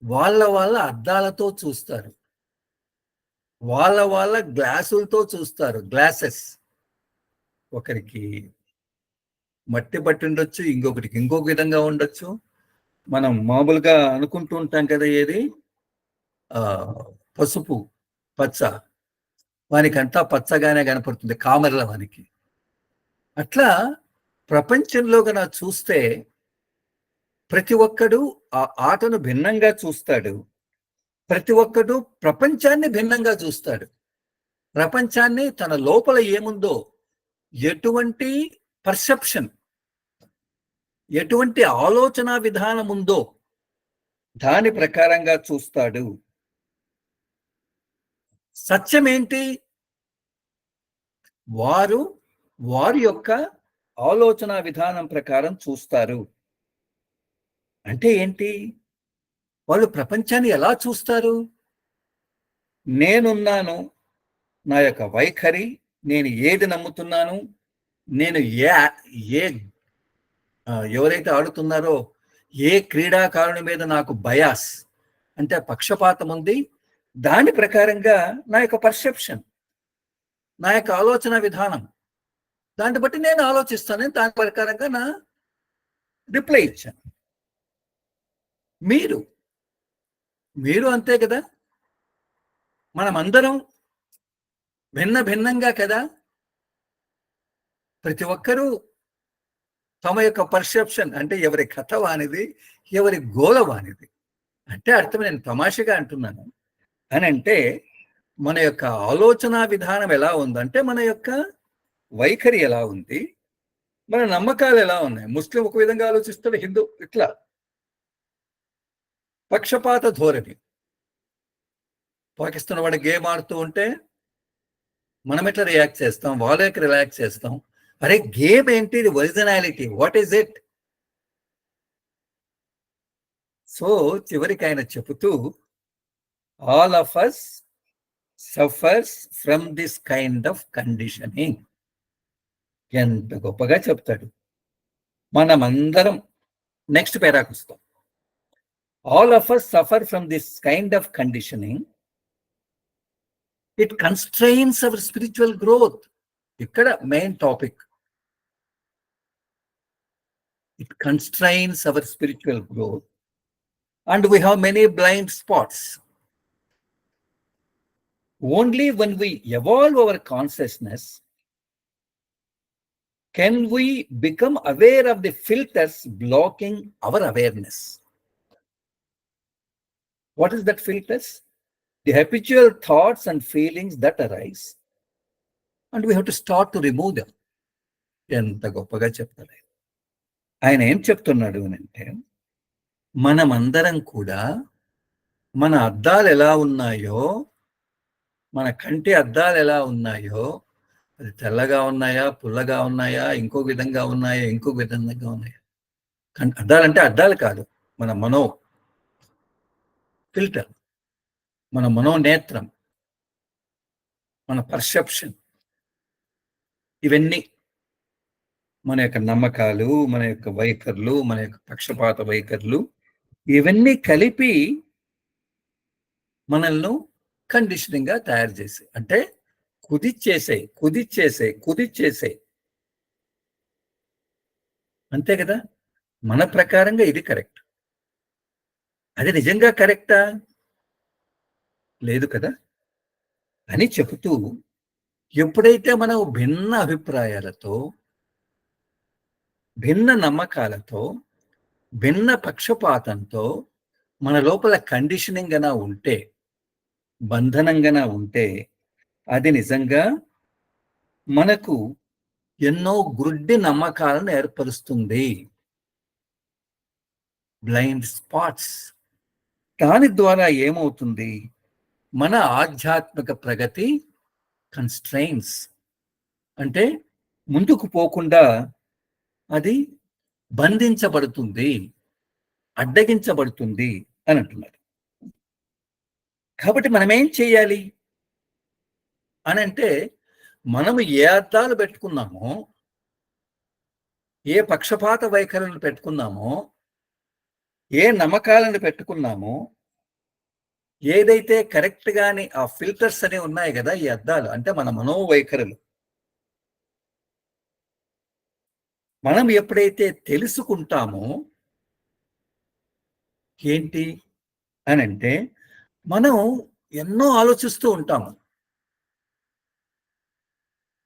Speaker 1: వాళ్ళ వాళ్ళ అద్దాలతో చూస్తారు, వాళ్ళ వాళ్ళ గ్లాసులతో చూస్తారు. గ్లాసెస్, ఒకరికి మట్టి పట్టి ఉండొచ్చు, ఇంకొకటికి ఇంకొక విధంగా ఉండొచ్చు. మనం మామూలుగా అనుకుంటూ ఉంటాం కదా, ఏది పసుపు పచ్చ, వానికంతా పచ్చగానే కనపడుతుంది కామెర్ల వానికి. అట్లా ప్రపంచంలో గన చూస్తే ప్రతి ఒక్కడు ఆ ఆటను భిన్నంగా చూస్తాడు. ప్రతి ఒక్కడు ప్రపంచాన్ని భిన్నంగా చూస్తాడు. ప్రపంచాన్ని తన లోపల ఏముందో, ఎటువంటి పర్సెప్షన్, ఎటువంటి ఆలోచన విధానం ఉందో దాని ప్రకారంగా చూస్తాడు. సత్యం ఏంటి? వారి యొక్క ఆలోచన విధానం ప్రకారం చూస్తారు. అంటే ఏంటి? వాళ్ళు ప్రపంచాన్ని ఎలా చూస్తారు? నేనున్నాను, నా యొక్క వైఖరి, నేను ఏది నమ్ముతున్నాను, నేను ఎవరైతే ఆడుతున్నారో ఏ క్రీడాకారుని మీద నాకు బయాస్ అంటే పక్షపాతం ఉంది, దాని ప్రకారంగా నా యొక్క పర్సెప్షన్, నా యొక్క ఆలోచన విధానం, దాన్ని బట్టి నేను ఆలోచిస్తాను, దాని ప్రకారంగా నా రిప్లై ఇచ్చాను. మీరు అంతే కదా. మనమందరం భిన్నంగా కదా. ప్రతి ఒక్కరూ తమ యొక్క పర్సెప్షన్ అంటే ఎవరి కథ వానిది, ఎవరి గోల వానిది. అంటే అర్థం నేను తమాషగా అంటున్నాను అని అంటే, మన యొక్క ఆలోచన విధానం ఎలా ఉందంటే, మన యొక్క వైఖరి ఎలా ఉంది, మన నమ్మకాలు ఎలా ఉన్నాయి. ముస్లిం ఒక విధంగా ఆలోచిస్తాడు, హిందూ ఇట్లా పక్షపాత ధోరణి. పాకిస్తాన్ వాడు గేమ్ ఆడుతూ ఉంటే మనం ఎట్లా రియాక్ట్ చేస్తాం, వాళ్ళకి రిలాక్స్ చేస్తాం. అరే గేమ్ ఏంటి, ఇది originality, what is it? So చివరికి ఆయన చెబుతూ, all of us suffers from this kind of conditioning. ఎంత గొప్పగా చెప్తాడు. మనమందరం నెక్స్ట్ పేరాకు వస్తాం. All of us suffer from this kind of conditioning. It constrains our spiritual growth. ఇక్కడ main topic. It constrains our spiritual growth, and we have many blind spots. Only when we evolve our consciousness can we become aware of the filters blocking our awareness. What is that filters? The habitual thoughts and feelings that arise, and we have to start to remove them. ఎంత గొప్పగా చెప్తారు ఆయన. ఏం చెప్తున్నాడు అని అంటే, మనమందరం కూడా మన అద్దాలు ఎలా ఉన్నాయో, మన కంటి అద్దాలు ఎలా ఉన్నాయో, అది తెల్లగా ఉన్నాయా, పుల్లగా ఉన్నాయా, ఇంకో విధంగా ఉన్నాయా, ఇంకో విధంగా ఉన్నాయా. అద్దాలంటే అద్దాలు కాదు, మన మనో ఫిల్టర్, మన మనోనేత్రం, మన పర్సెప్షన్. ఇవన్నీ మన యొక్క నమ్మకాలు, మన యొక్క వైఖరులు, మన యొక్క పక్షపాత వైఖరులు, ఇవన్నీ కలిపి మనల్ని కండిషనింగ్ గా తయారు చేసి, అంటే కుదిచ్చేసే. అంతే కదా. మన ప్రకారంగా ఇది కరెక్ట్. అది నిజంగా కరెక్టా? లేదు కదా అని చెబుతూ, ఎప్పుడైతే మనం భిన్న అభిప్రాయాలతో, భిన్న నమ్మకాలతో, భిన్న పక్షపాతంతో మన లోపల కండిషనింగ్ అనా ఉంటే, బంధనంగా ఉంటే అది నిజంగా మనకు ఎన్నో గుడ్డి నమ్మకాలను ఏర్పరుస్తుంది. Blind spots. దాని ద్వారా ఏమవుతుంది? మన ఆధ్యాత్మిక ప్రగతి కన్‌స్ట్రెయిన్స్ అంటే ముందుకు పోకుండా అది బంధించబడుతుంది, అడ్డగించబడుతుంది అని అంటున్నారు. కాబట్టి మనమేం చేయాలి అనంటే, మనము ఏ అర్థాలు పెట్టుకున్నామో, ఏ పక్షపాత వైఖరులను పెట్టుకున్నామో, ఏ నమ్మకాలను పెట్టుకున్నామో, ఏదైతే కరెక్ట్ గాని ఆ ఫిల్టర్స్ అనేవి ఉన్నాయి కదా! ఈ అద్దాలు అంటే మన మనోవైఖరులు. మనం ఎప్పుడైతే తెలుసుకుంటామో ఏంటి అనంటే, మనం ఎన్నో ఆలోచిస్తూ ఉంటాము.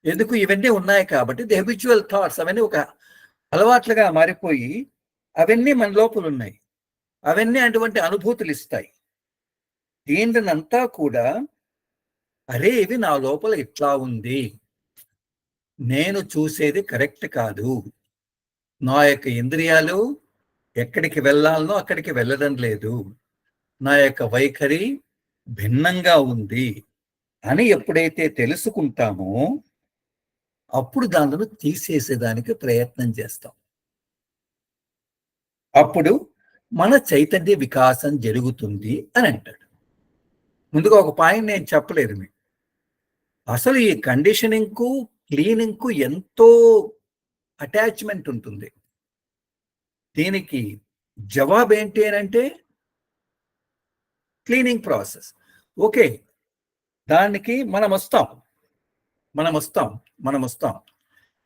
Speaker 1: ఎందుకు ఇవన్నీ ఉన్నాయి కాబట్టి ది హ్యాబిచువల్ థాట్స్ అవన్నీ ఒక అలవాట్లుగా మారిపోయి అవన్నీ మన లోపల ఉన్నాయి. అవన్నీ అటువంటి అనుభూతులు ఇస్తాయి. దీనినంతా కూడా అరే ఇవి నా లోపల ఇట్లా ఉంది, నేను చూసేది కరెక్ట్ కాదు, నా యొక్క ఇంద్రియాలు ఎక్కడికి వెళ్ళాలనో అక్కడికి వెళ్ళడం లేదు, నా యొక్క వైఖరి భిన్నంగా ఉంది అని ఎప్పుడైతే తెలుసుకుంటామో అప్పుడు దానిని తీసేసేదానికి ప్రయత్నం చేస్తాం. అప్పుడు మన చైతన్య వికాసం జరుగుతుంది అని అంటాడు. ముందుగా ఒక పాయింట్ నేను చెప్పలేదు మీకు. అసలు ఈ కండిషనింగ్‌కు, క్లీనింగ్‌కు ఎంతో అటాచ్‌మెంట్ ఉంటుంది. దీనికి జవాబేంటి అనంటే క్లీనింగ్ ప్రాసెస్. ఓకే. దానికి మనమొస్తాం.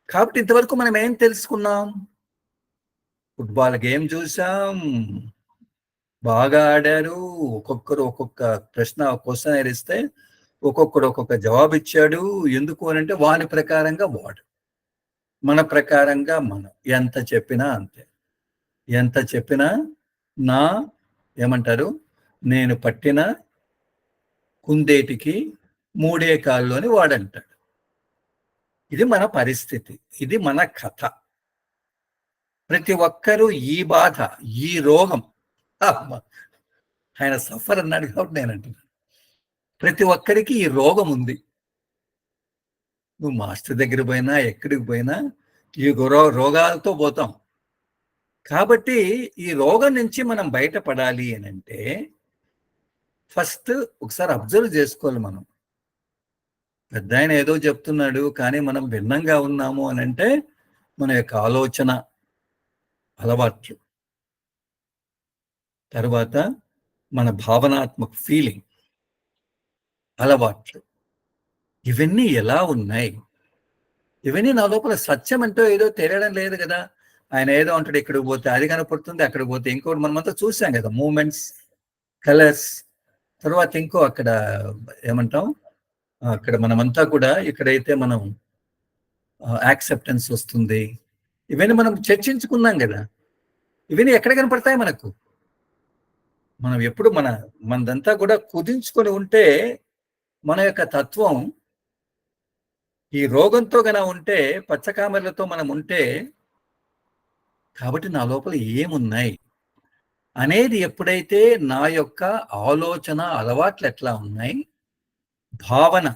Speaker 1: కాబట్టి ఇంతవరకు మనం ఏం తెలుసుకున్నాం? ఫుట్‌బాల్ గేమ్ చూసాం. బాగా ఆడారు. ఒక్కొక్కరు ఒక్కొక్క క్వెషన్ ఇస్తే ఒక్కొక్కడు ఒక్కొక్క జవాబిచ్చాడు. ఎందుకు అనంటే వాని ప్రకారంగా వాడు. మన ప్రకారంగా మనం. ఎంత చెప్పినా అంతే. ఎంత చెప్పినా నా ఏమంటారు? నేను పట్టిన కుందేటికి మూడే కాళ్ళు అని వాడంటాడు. ఇది మన పరిస్థితి. ఇది మన కథ. ప్రతి ఒక్కరూ ఈ బాధ, ఈ రోగం ఆయన సఫర్ అన్నాడు కాబట్టి నేను అంటున్నాను. ప్రతి ఒక్కరికి ఈ రోగం ఉంది. నువ్వు మాస్టర్ దగ్గర పోయినా, ఎక్కడికి పోయినా ఈ రోగాలతో పోతాం. కాబట్టి ఈ రోగం నుంచి మనం బయటపడాలి అనంటే ఫస్ట్ ఒకసారి అబ్జర్వ్ చేసుకోవాలి మనం. పెద్దాయన ఏదో చెప్తున్నాడు, కానీ మనం భిన్నంగా ఉన్నాము అనంటే మన యొక్క ఆలోచన అలవాట్లు, తర్వాత మన భావనాత్మక ఫీలింగ్ అలవాట్లు, ఇవన్నీ ఎలా ఉన్నాయి? ఇవన్నీ నా లోపల సత్యం అంటూ ఏదో తెలియడం లేదు కదా. ఆయన ఏదో అంటాడు, ఇక్కడికి పోతే అది కనపడుతుంది, అక్కడికి పోతే ఇంకోటి. మనమంతా చూసాం కదా, మూమెంట్స్, కలర్స్, తర్వాత ఇంకో అక్కడ ఏమంటాం, అక్కడ మనమంతా కూడా ఇక్కడైతే మనం యాక్సెప్టెన్స్ వస్తుంది. ఇవన్నీ మనం చర్చించుకున్నాం కదా. ఇవన్నీ ఎక్కడ కనపడతాయి మనకు? మనం ఎప్పుడు మనదంతా కూడా కుదించుకొని ఉంటే మన యొక్క తత్వం ఈ రోగంతో గన ఉంటే, పచ్చకామెర్లతో మనం ఉంటే, కాబట్టి నా లోపల ఏమున్నాయి అనేది ఎప్పుడైతే నా యొక్క ఆలోచన అలవాట్లు ఎట్లా ఉన్నాయి, భావన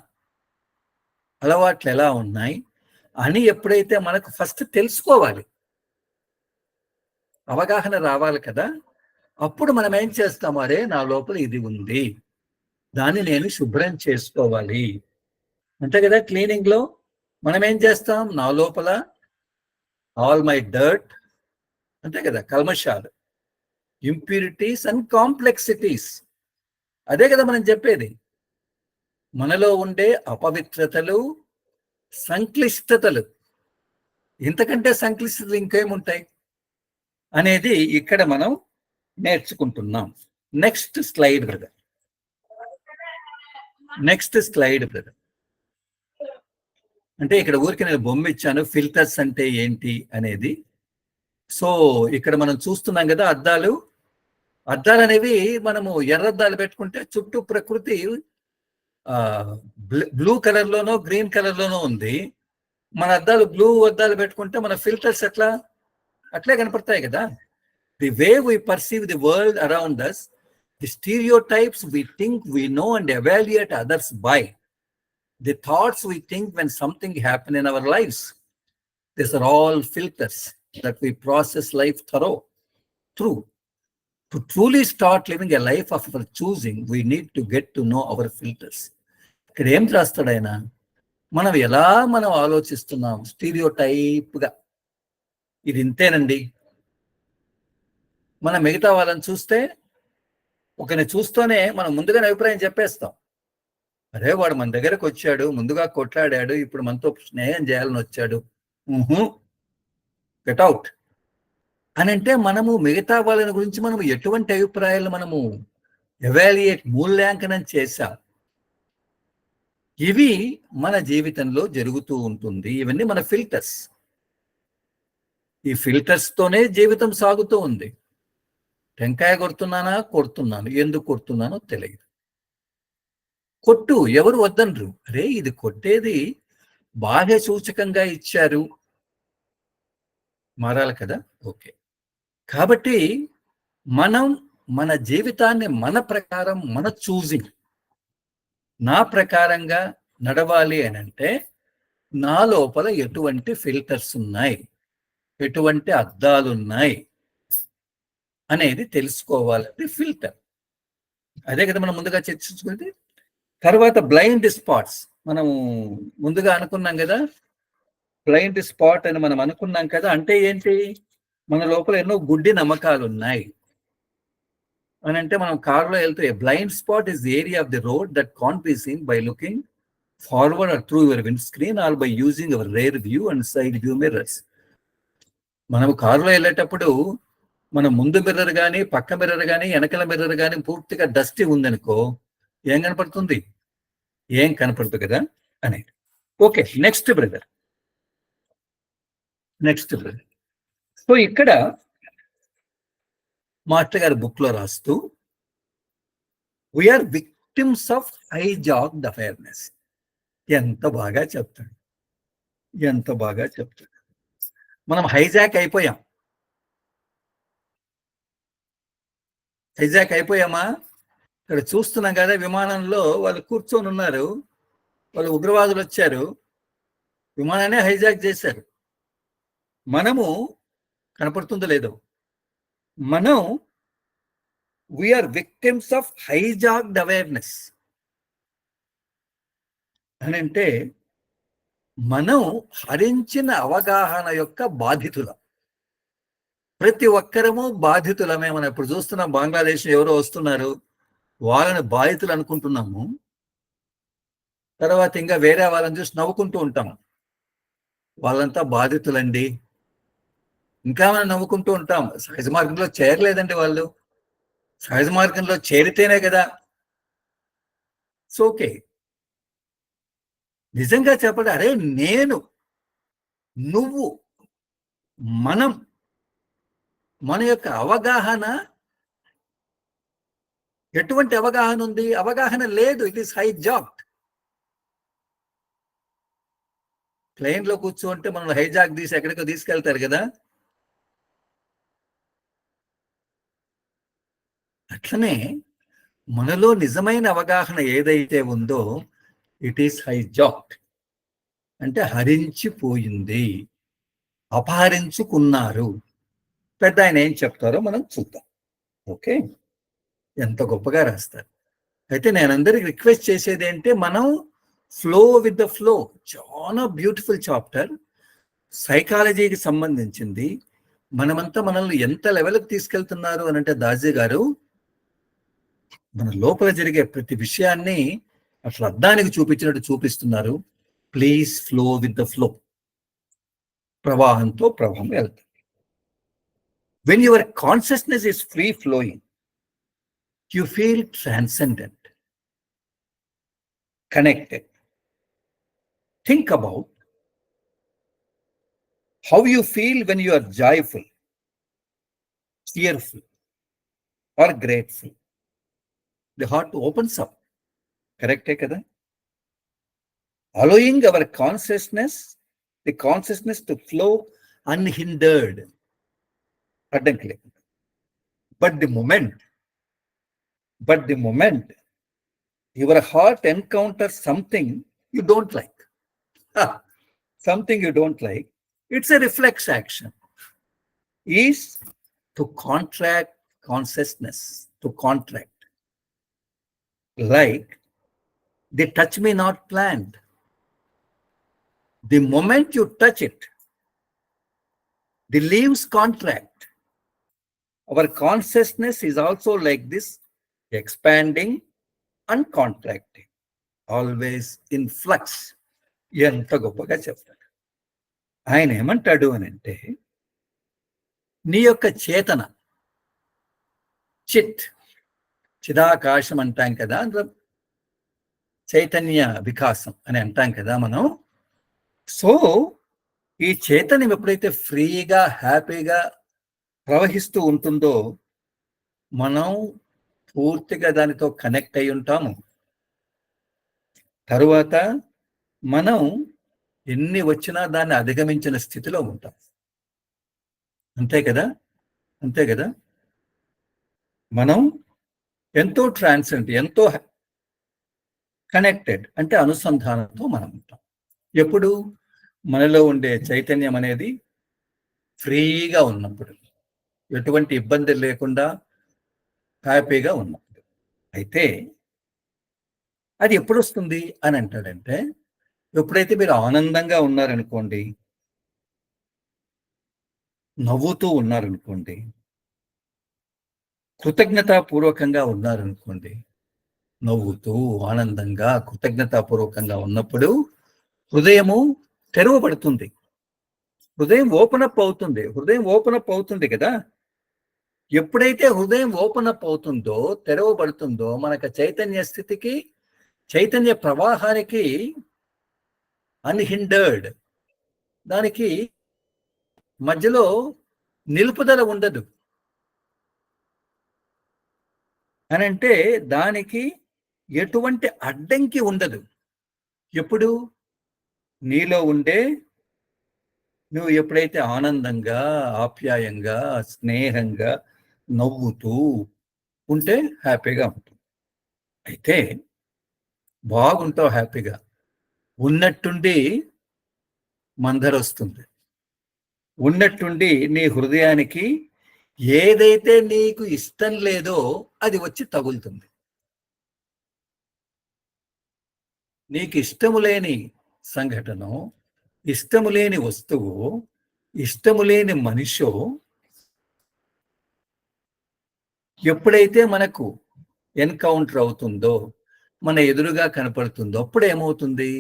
Speaker 1: అలవాట్లు ఎలా ఉన్నాయి అని ఎప్పుడైతే మనకు ఫస్ట్ తెలుసుకోవాలి, అవగాహన రావాలి కదా. అప్పుడు మనం ఏం చేస్తాం, అరే నా లోపల ఇది ఉంది, దాన్ని నేను శుభ్రం చేసుకోవాలి. అంతే కదా. క్లీనింగ్ లో మనం ఏం చేస్తాం, నా లోపల ఆల్ మై డర్ట్, అంతే కదా, కల్మషాలు, ఇంప్యూరిటీస్ అండ్ కాంప్లెక్సిటీస్, అదే కదా మనం చెప్పేది. మనలో ఉండే అపవిత్రతలు, సంక్లిష్టతలు, ఇంతకంటే సంక్లిష్టతలు ఇంకేముంటాయి అనేది ఇక్కడ మనం నేర్చుకుంటున్నాం. Next slide brother. అంటే ఇక్కడ ఊరికి నేను బొమ్మ ఇచ్చాను, ఫిల్టర్స్ అంటే ఏంటి అనేది. సో ఇక్కడ మనం చూస్తున్నాం కదా, అద్దాలు అనేవి మనము ఎర్రద్దాలు పెట్టుకుంటే చుట్టూ ప్రకృతి బ్లూ కలర్ లోనో గ్రీన్ కలర్ లోనో ఉంది. మన అద్దాలు బ్లూ అద్దాలు పెట్టుకుంటే మన ఫిల్టర్స్ అట్లే కనపడతాయి కదా. The way we perceive the world around us, the stereotypes we think we know and evaluate others by, the thoughts we think when something happen in our lifes, these are all filters that we process life through. To truly start living a life of our choosing, we need to get to know our filters. ఇక్కడ ఏం రాస్తాడు ఆయన, మనం ఆలోచిస్తున్నాం స్టీరియోటైప్గా, ఇది ఇంతేనండి. మనం మిగతా వాళ్ళని చూస్తే, ఒకరిని చూస్తూనే మనం ముందుగానే అభిప్రాయం చెప్పేస్తాం. అరే వాడు మన దగ్గరకు వచ్చాడు, ముందుగా కొట్లాడాడు, ఇప్పుడు మనతో స్నేహం చేయాలని వచ్చాడు, గెట్ అవుట్ అని అంటే, మనము మిగతా వాళ్ళని గురించి మనము ఎటువంటి అభిప్రాయాలు మనము ఎవాల్యుయేట్ మూల్యాంకనం చేశాం. ఇవి మన జీవితంలో జరుగుతూ ఉంటుంది. ఇవన్నీ మన ఫిల్టర్స్. ఈ ఫిల్టర్స్ తోనే జీవితం సాగుతూ ఉంది. టెంకాయ కొడుతున్నాను, ఎందుకు కొడుతున్నానో తెలియదు. కొట్టు, ఎవరు వద్దనరు. అరే ఇది కొట్టేది బాహ్య సూచకంగా ఇచ్చారు, మారాలి కదా. ఓకే, కాబట్టి మనం మన జీవితాన్ని మన ప్రకారం, మన చూజింగ్, నా ప్రకారంగా నడవాలి అని అంటే, నా లోపల ఎటువంటి ఫిల్టర్స్ ఉన్నాయి, ఎటువంటి అద్దాలు ఉన్నాయి అనేది తెలుసుకోవాలంటే ఫిల్టర్. అదే కదా మనం ముందుగా చర్చించుకుంది. తర్వాత బ్లైండ్ స్పాట్స్, మనము ముందుగా అనుకున్నాం కదా, బ్లైండ్ స్పాట్ అని మనం అనుకున్నాం కదా. అంటే ఏంటి, మన లోపల ఎన్నో గుడ్డి నమ్మకాలు ఉన్నాయి అని అంటే, మనం కారులో వెళ్తే blind spot is the area of the road that can't be seen by looking forward or through your windscreen or by using our rear view and side view mirrors. మనం కారులో వెళ్ళేటప్పుడు మన ముందు మిర్రర్ కానీ, పక్క mirror కానీ, వెనకల mirror కానీ పూర్తిగా డస్టీ ఉందనుకో, ఏం కనపడుతుంది? ఏం కనపడుతుంది కదా అనేది. Okay, next brother. సో ఇక్కడ మాస్టర్ గారు బుక్ లో రాస్తూ, we are victims of hijacked awareness. ఎంత బాగా చెప్తాడు. మనం హైజాక్ అయిపోయామా? ఇక్కడ చూస్తున్నాం కదా, విమానంలో వాళ్ళు కూర్చొని ఉన్నారు, వాళ్ళు ఉగ్రవాదులు వచ్చారు, విమానాన్ని హైజాక్ చేశారు. మనము కనపడుతుందో లేదో, మనం we are victims of hijacked awareness అని అంటే, మనం హరించిన అవగాహన యొక్క బాధితులం. ప్రతి ఒక్కరము బాధితులమే. మనం ఇప్పుడు చూస్తున్నాం, బంగ్లాదేశ్ ఎవరో వస్తున్నారు, వాళ్ళని బాధితులు అనుకుంటున్నాము. తర్వాత ఇంకా వేరే వాళ్ళని చూసి నవ్వుకుంటూ ఉంటాము, వాళ్ళంతా బాధితులండి. ఇంకా మనం నవ్వుకుంటూ ఉంటాం. సహజ మార్గంలో చేరలేదండి వాళ్ళు, సహజ మార్గంలో చేరితేనే కదా. ఓకే, నిజంగా చెప్పండి, అరే నేను, నువ్వు, మనం, మన యొక్క అవగాహన ఎటువంటి అవగాహన ఉంది? అవగాహన లేదు. It is hijacked. ప్లేన్ లో కూర్చోంటే మనం హైజాక్ తీసి ఎక్కడికో తీసుకెళ్తారు కదా, అట్లనే మనలో నిజమైన అవగాహన ఏదైతే ఉందో, ఇట్ ఈస్ హైజాక్డ్. అంటే హరించిపోయింది, అపహరించుకున్నారు. పెద్ద ఆయన ఏం చెప్తారో మనం చూద్దాం. ఓకే, ఎంత గొప్పగా రాస్తారు. అయితే నేను అందరికి రిక్వెస్ట్ చేసేది ఏంటంటే, మనం ఫ్లో విత్ ద ఫ్లో. చాలా బ్యూటిఫుల్ చాప్టర్, సైకాలజీకి సంబంధించింది. మనమంతా మనల్ని ఎంత లెవెల్కి తీసుకెళ్తున్నారు అని అంటే, దాజీ గారు మన లోపల జరిగే ప్రతి విషయాన్ని అట్లా అద్దానికి చూపించినట్టు చూపిస్తున్నారు. Please flow with the flow. ప్రవాహంతో ప్రవాహం వెళ్తుంది. When your consciousness is free flowing, you feel transcendent, connected. Think about how you feel when you are joyful, cheerful, or grateful. The heart opens up. Correct kada? allowing our the consciousness to flow unhindered. అడ్డంకి లేకుండా. But the moment your heart encounters something you don't like, something you don't like, it's a reflex action, is to contract consciousness, to contract. Like the touch me not planned. The moment you touch it, the leaves contract. Our consciousness is also like this, expanding and contracting, always in flux. ఎంత గొప్పగా చెప్తాడు ఆయన. ఏమంటాడు అని అంటే, నీ యొక్క చేతన, చిదాకాశం అంటాం కదా, చైతన్య వికాసం అని అంటాం కదా మనం. సో ఈ చైతన్యం ఎప్పుడైతే ఫ్రీగా హ్యాపీగా ప్రవహిస్తూ ఉంటుందో మనం పూర్తిగా దానితో కనెక్ట్ అయి ఉంటాము. తరువాత మనం ఎన్ని వచ్చినా దాన్ని అధిగమించిన స్థితిలో ఉంటాం. అంతే కదా. మనం ఎంతో ట్రాన్సెంట్, ఎంతో కనెక్టెడ్, అంటే అనుసంధానంతో మనం ఉంటాం. ఎప్పుడు మనలో ఉండే చైతన్యం అనేది ఫ్రీగా ఉన్నప్పుడు, ఎటువంటి ఇబ్బంది లేకుండా హ్యాపీగా ఉన్నప్పుడు. అయితే అది ఎప్పుడు వస్తుంది అని అంటాడంటే, ఎప్పుడైతే మీరు ఆనందంగా ఉన్నారనుకోండి, నవ్వుతూ ఉన్నారనుకోండి, కృతజ్ఞతాపూర్వకంగా ఉన్నారనుకోండి, నవ్వుతూ ఆనందంగా కృతజ్ఞతాపూర్వకంగా ఉన్నప్పుడు హృదయము తెరవబడుతుంది, హృదయం ఓపెన్ అప్ అవుతుంది కదా. ఎప్పుడైతే హృదయం ఓపెన్ అప్ అవుతుందో, తెరవబడుతుందో, మనకు చైతన్య స్థితికి, చైతన్య ప్రవాహానికి అన్హిండర్డ్, దానికి మధ్యలో నిలుపుదల ఉండదు అని అంటే, దానికి ఎటువంటి అడ్డంకి ఉండదు. ఎప్పుడు నీలో ఉండే నువ్వు ఎప్పుడైతే ఆనందంగా, ఆప్యాయంగా, స్నేహంగా, నవ్వుతూ ఉంటే హ్యాపీగా ఉంటుంది. అయితే బాగుంటావు హ్యాపీగా, ఉన్నట్టుండి మందరొస్తుంది, ఉన్నట్టుండి నీ హృదయానికి ఏదైతే నీకు ఇష్టం లేదో అది వచ్చి తగులుతుంది. నీకు ఇష్టము లేని సంఘటన, ఇష్టము లేని వస్తువు, ఇష్టము లేని మనిషో ఎప్పుడైతే మనకు ఎన్కౌంటర్ అవుతుందో, మన ఎదురుగా కనపడుతుందో, అప్పుడు ఏమవుతుంది?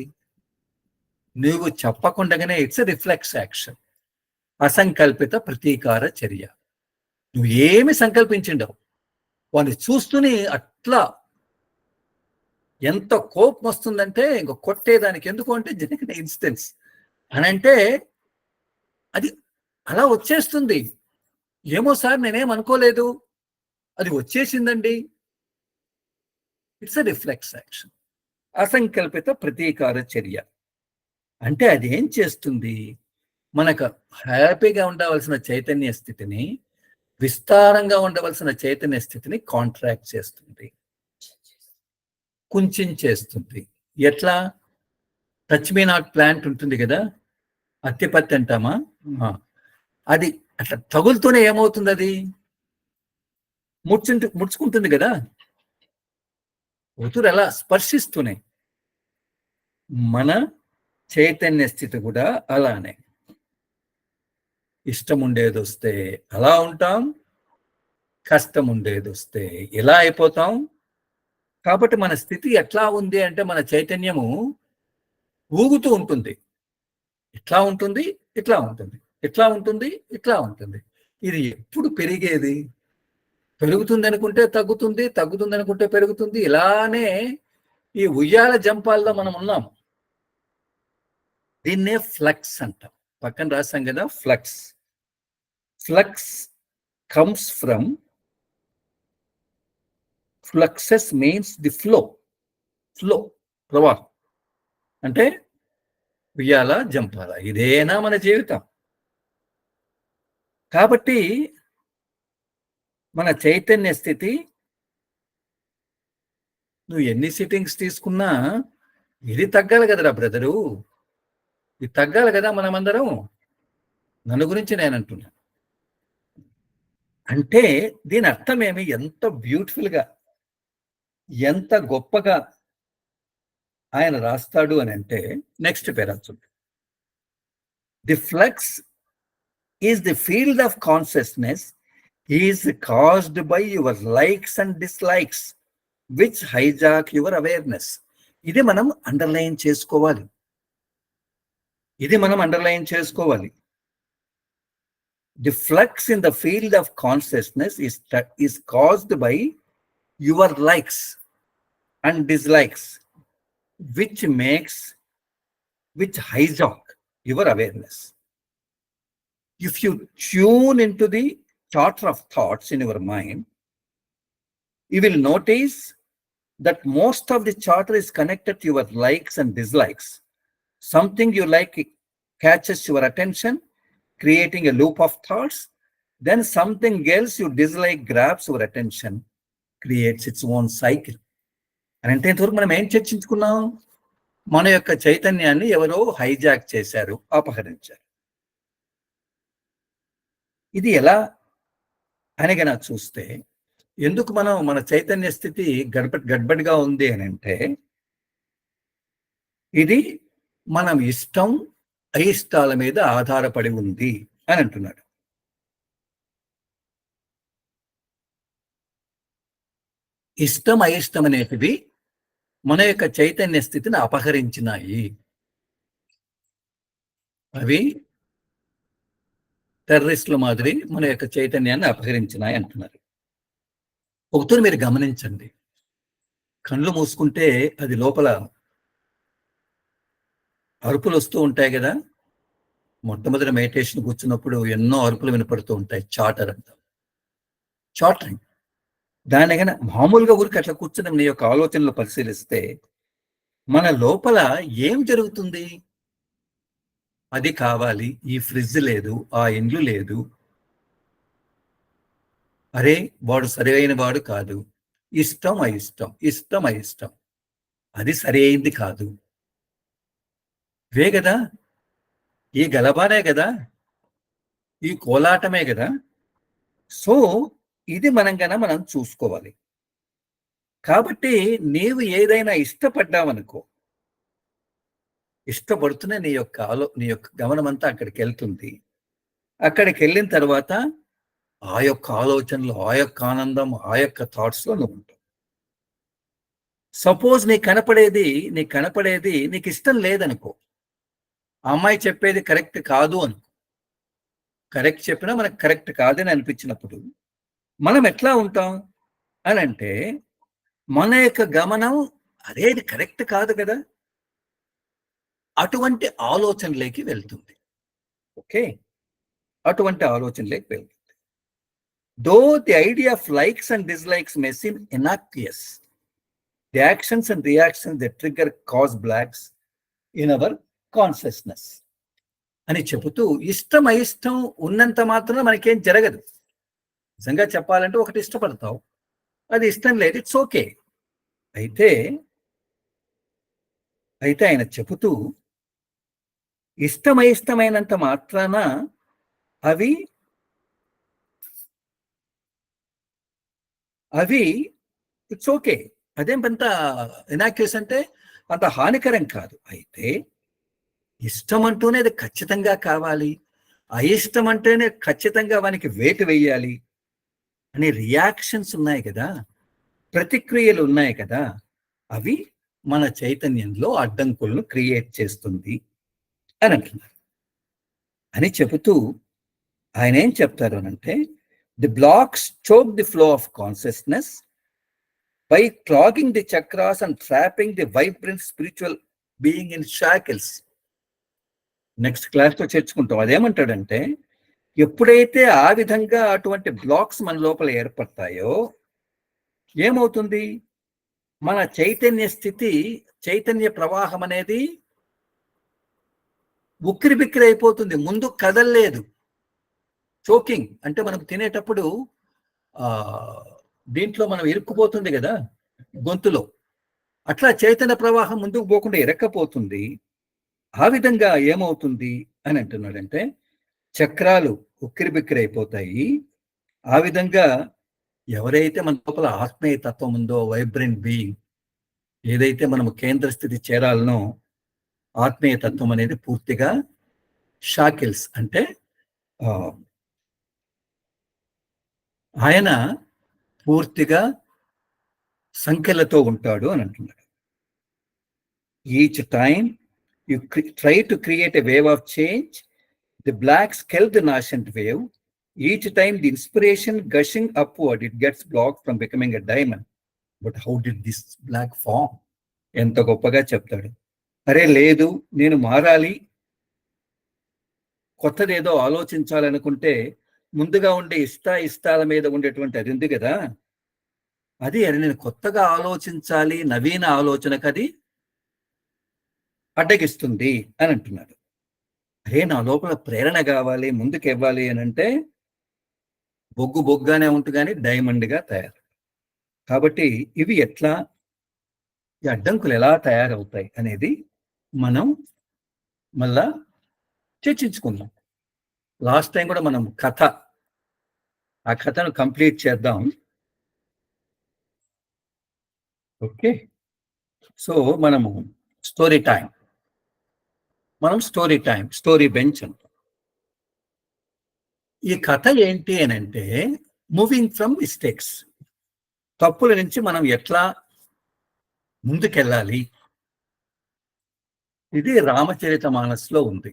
Speaker 1: నువ్వు చెప్పకుండానే ఇట్స్ రిఫ్లెక్స్ యాక్షన్, అసంకల్పిత ప్రతీకార చర్య. నువ్వు ఏమి సంకల్పించిండవు, వాడిని చూస్తూనే అట్లా ఎంత కోపం వస్తుందంటే ఇంక కొట్టేదానికి. ఎందుకు అంటే జరిగిన ఇన్స్టెన్స్ అని అంటే అది అలా వచ్చేస్తుంది. ఏమో సార్ నేనేం అనుకోలేదు, అది వచ్చేసిందండి. ఇట్స్ రిఫ్లెక్స్ యాక్షన్, అసంకల్పిత ప్రతీకార చర్య. అంటే అదేం చేస్తుంది? మనకు హ్యాపీగా ఉండవలసిన చైతన్య స్థితిని, విస్తారంగా ఉండవలసిన చైతన్య స్థితిని కాంట్రాక్ట్ చేస్తుంది, కుంచేస్తుంది. ఎట్లా? టచ్ మీ నాట్ ప్లాంట్ ఉంటుంది కదా, అత్తిపత్తి అంటామా, అది అట్లా తగులుతూనే ఏమవుతుంది? అది ముడుచుకుంటుంది కదా, ఉతురు అలా స్పర్శిస్తూనే. మన చైతన్య స్థితి కూడా అలానే. ఇష్టం ఉండేది వస్తే అలా ఉంటాం, కష్టం ఉండేది వస్తే ఇలా అయిపోతాం. కాబట్టి మన స్థితి ఎట్లా ఉంది అంటే, మన చైతన్యము ఊగుతూ ఉంటుంది. ఇట్లా ఉంటుంది, ఇట్లా ఉంటుంది, ఇట్లా ఉంటుంది, ఇట్లా ఉంటుంది. ఇది ఎప్పుడు పెరిగేది? పెరుగుతుంది అనుకుంటే తగ్గుతుంది, తగ్గుతుంది అనుకుంటే పెరుగుతుంది. ఇలానే ఈ ఉయ్యాల జంపాల్లో మనం ఉన్నాం. దీన్నే ఫ్లక్స్ అంటాం. పక్కన రాసాం కదా, flux. Flux comes from, fluxes means the flow, ప్రవాహం అంటే ఉయ్యాల జంపాల, ఇదేనా మన జీవితం? కాబట్టి మన చైతన్య స్థితి నువ్వు ఎన్ని సిట్టింగ్స్ తీసుకున్నా ఇది తగ్గాలి కదరా బ్రదరు, ఇది తగ్గాలి కదా మనమందరం. నన్ను గురించి నేను అంటున్నా. అంటే దీని అర్థమేమి? ఎంత బ్యూటిఫుల్ గా, ఎంత గొప్పగా ఆయన రాస్తాడు అని అంటే, నెక్స్ట్ పేరాచు, the flux is the field of consciousness is caused by your likes and dislikes which hijack your awareness. ఇది మనం అండర్లైన్ చేసుకోవాలి, ఇది మనం అండర్లైన్ చేసుకోవాలి. The flux in the field of consciousness is caused by your likes and dislikes, which hijack your awareness. If you tune into the charter of thoughts in your mind, you will notice that most of the charter is connected to your likes and dislikes. Something you like catches your attention, creating a loop of thoughts. Then something else you dislike grabs your attention, creates its own cycle. అని అంటే ఇంతవరకు మనం ఏం చర్చించుకున్నాం? మన యొక్క చైతన్యాన్ని ఎవరో hijack చేశారు, అపహరించారు. ఇది ఎలా అని గన చూస్తే, ఎందుకు మనం మన చైతన్య స్థితి గడ్బడిగా ఉంది అని అంటే, ఇది మనం ఇష్టం అయిష్టాల మీద ఆధారపడి ఉంది అని అంటున్నాడు. ఇష్టం అయిష్టం అనేటివి మన యొక్క చైతన్య స్థితిని అపహరించినాయి. అవి టెర్రరిస్టుల మాదిరి మన యొక్క చైతన్యాన్ని అపహరించినాయి అంటున్నారు. ఒకసారి మీరు గమనించండి, కళ్ళు మూసుకుంటే అది లోపల అరుపులు వస్తూ ఉంటాయి కదా. మొట్టమొదటి మెడిటేషన్ కూర్చున్నప్పుడు ఎన్నో అరుపులు వినపడుతూ ఉంటాయి. చాటరింగ్. దాని కన్నా మామూలుగా ఊరికి అట్లా కూర్చుని నీ యొక్క ఆలోచనలు పరిశీలిస్తే మన లోపల ఏం జరుగుతుంది? అది కావాలి, ఈ ఫ్రిడ్జ్ లేదు, ఆ ఇండ్లు లేదు, అరే వాడు సరైన వాడు కాదు, ఇష్టం అయిష్టం, ఇష్టం అయిష్టం, అది సరైంది కాదు, వే కదా, ఈ గలబానే కదా, ఈ కోలాటమే కదా. సో ఇది మనం చూసుకోవాలి. కాబట్టి నీవు ఏదైనా ఇష్టపడ్డావనుకో, ఇష్టపడుతూనే నీ యొక్క గమనం అంతా అక్కడికి వెళ్తుంది. అక్కడికి వెళ్ళిన తర్వాత ఆ యొక్క ఆలోచనలు, ఆ యొక్క ఆనందం, ఆ యొక్క థాట్స్లో నువ్వు ఉంటావు. సపోజ్ నీకు కనపడేది నీకు ఇష్టం లేదనుకో, ఆ అమ్మాయి చెప్పేది కరెక్ట్ కాదు అనుకో, కరెక్ట్ చెప్పినా మనకు కరెక్ట్ కాదని అనిపించినప్పుడు మనం ఎట్లా ఉంటాం అని అంటే, మన యొక్క గమనం అదే ఇది కరెక్ట్ కాదు కదా, అటువంటి ఆలోచనలోకి వెళ్తుంది. ఓకే, అటువంటి ఆలోచనలోకి వెళ్తుంది. Though the idea of likes and dislikes may seem innocuous, the actions and reactions the trigger cause blocks in our consciousness అని చెబుతూ, ఇష్టం అయిష్టం ఉన్నంత మాత్రం మనకేం జరగదు. నిజంగా చెప్పాలంటే ఒకటి ఇష్టపడతావు, అది ఇష్టం లేదు, ఇట్స్ ఓకే. అయితే ఆయన చెబుతూ, ఇష్టమైనంత మాత్రాన అవి ఇట్స్ ఓకే, అదేం అంత ఇనాక్యూస్ అంటే అంత హానికరం కాదు. అయితే ఇష్టం అంటూనే అది ఖచ్చితంగా కావాలి, అయిష్టం అంటేనే ఖచ్చితంగా వానికి వేటు వేయాలి అనే రియాక్షన్స్ ఉన్నాయి కదా, ప్రతిక్రియలు ఉన్నాయి కదా, అవి మన చైతన్యంలో అడ్డంకులను క్రియేట్ చేస్తుంది అని అంటున్నారు. అని చెబుతూ ఆయన ఏం చెప్తారు అనంటే, the blocks choke the flow of consciousness by clogging the chakras and trapping the vibrant spiritual being in shackles. Next క్లాస్లో చేర్చుకుంటాం. అదేమంటాడంటే, ఎప్పుడైతే ఆ విధంగా అటువంటి బ్లాక్స్ మన లోపల ఏర్పడతాయో ఏమవుతుంది? మన చైతన్య స్థితి, చైతన్య ప్రవాహం అనేది ఉక్కిరి బిక్కిరి అయిపోతుంది, ముందు కదలలేదు. చోకింగ్ అంటే మనం తినేటప్పుడు దీంట్లో మనం ఇరుక్కుపోతుంది కదా గొంతులో, అట్లా చైతన్య ప్రవాహం ముందుకు పోకుండా ఇరక్కపోతుంది. ఆ విధంగా ఏమవుతుంది అని అంటున్నాడంటే, చక్రాలు ఉక్కిరి బిక్కిరి అయిపోతాయి. ఆ విధంగా ఎవరైతే మన లోపల ఆత్మీయ తత్వం ఉందో, వైబ్రెంట్ బీయింగ్, ఏదైతే మనము కేంద్ర స్థితి చేరాలనో, ఆత్మీయ తత్వం అనేది పూర్తిగా షాకిల్స్ అంటే ఆయన పూర్తిగా సంఖ్యలతో ఉంటాడు అని అంటున్నాడు. Each time you try to create a wave of change, the black skel the nascent wave. Each time the inspiration gushing upward, it gets blocked from becoming a diamond. But how did this black form? ఎంత గొప్పగా చెప్తాడు. అరే లేదు, నేను మారాలి, కొత్తదేదో ఆలోచించాలనుకుంటే ముందుగా ఉండే ఇష్టాల మీద ఉండేటువంటి అది ఉంది కదా, అది నేను కొత్తగా ఆలోచించాలి, నవీన ఆలోచనకు అది అడ్డగిస్తుంది అని అంటున్నాడు. అరే నా లోపల ప్రేరణ కావాలి, ముందుకు ఇవ్వాలి అని అంటే బొగ్గుగానే ఉంటుంది కానీ డైమండ్గా తయారు. కాబట్టి ఇవి ఎట్లా, ఈ అడ్డంకులు ఎలా తయారవుతాయి అనేది మనం మళ్ళా చర్చించుకుందాం. లాస్ట్ టైం కూడా మనం ఆ కథను కంప్లీట్ చేద్దాం. ఓకే, సో మనము స్టోరీ టైం, స్టోరీ బెంచ్ అంటాం. ఈ కథ ఏంటి అని అంటే, మూవింగ్ ఫ్రమ్ మిస్టేక్స్, తప్పుల నుంచి మనం ఎట్లా ముందుకెళ్ళాలి, ఇది రామచరితమానస్లో ఉంది.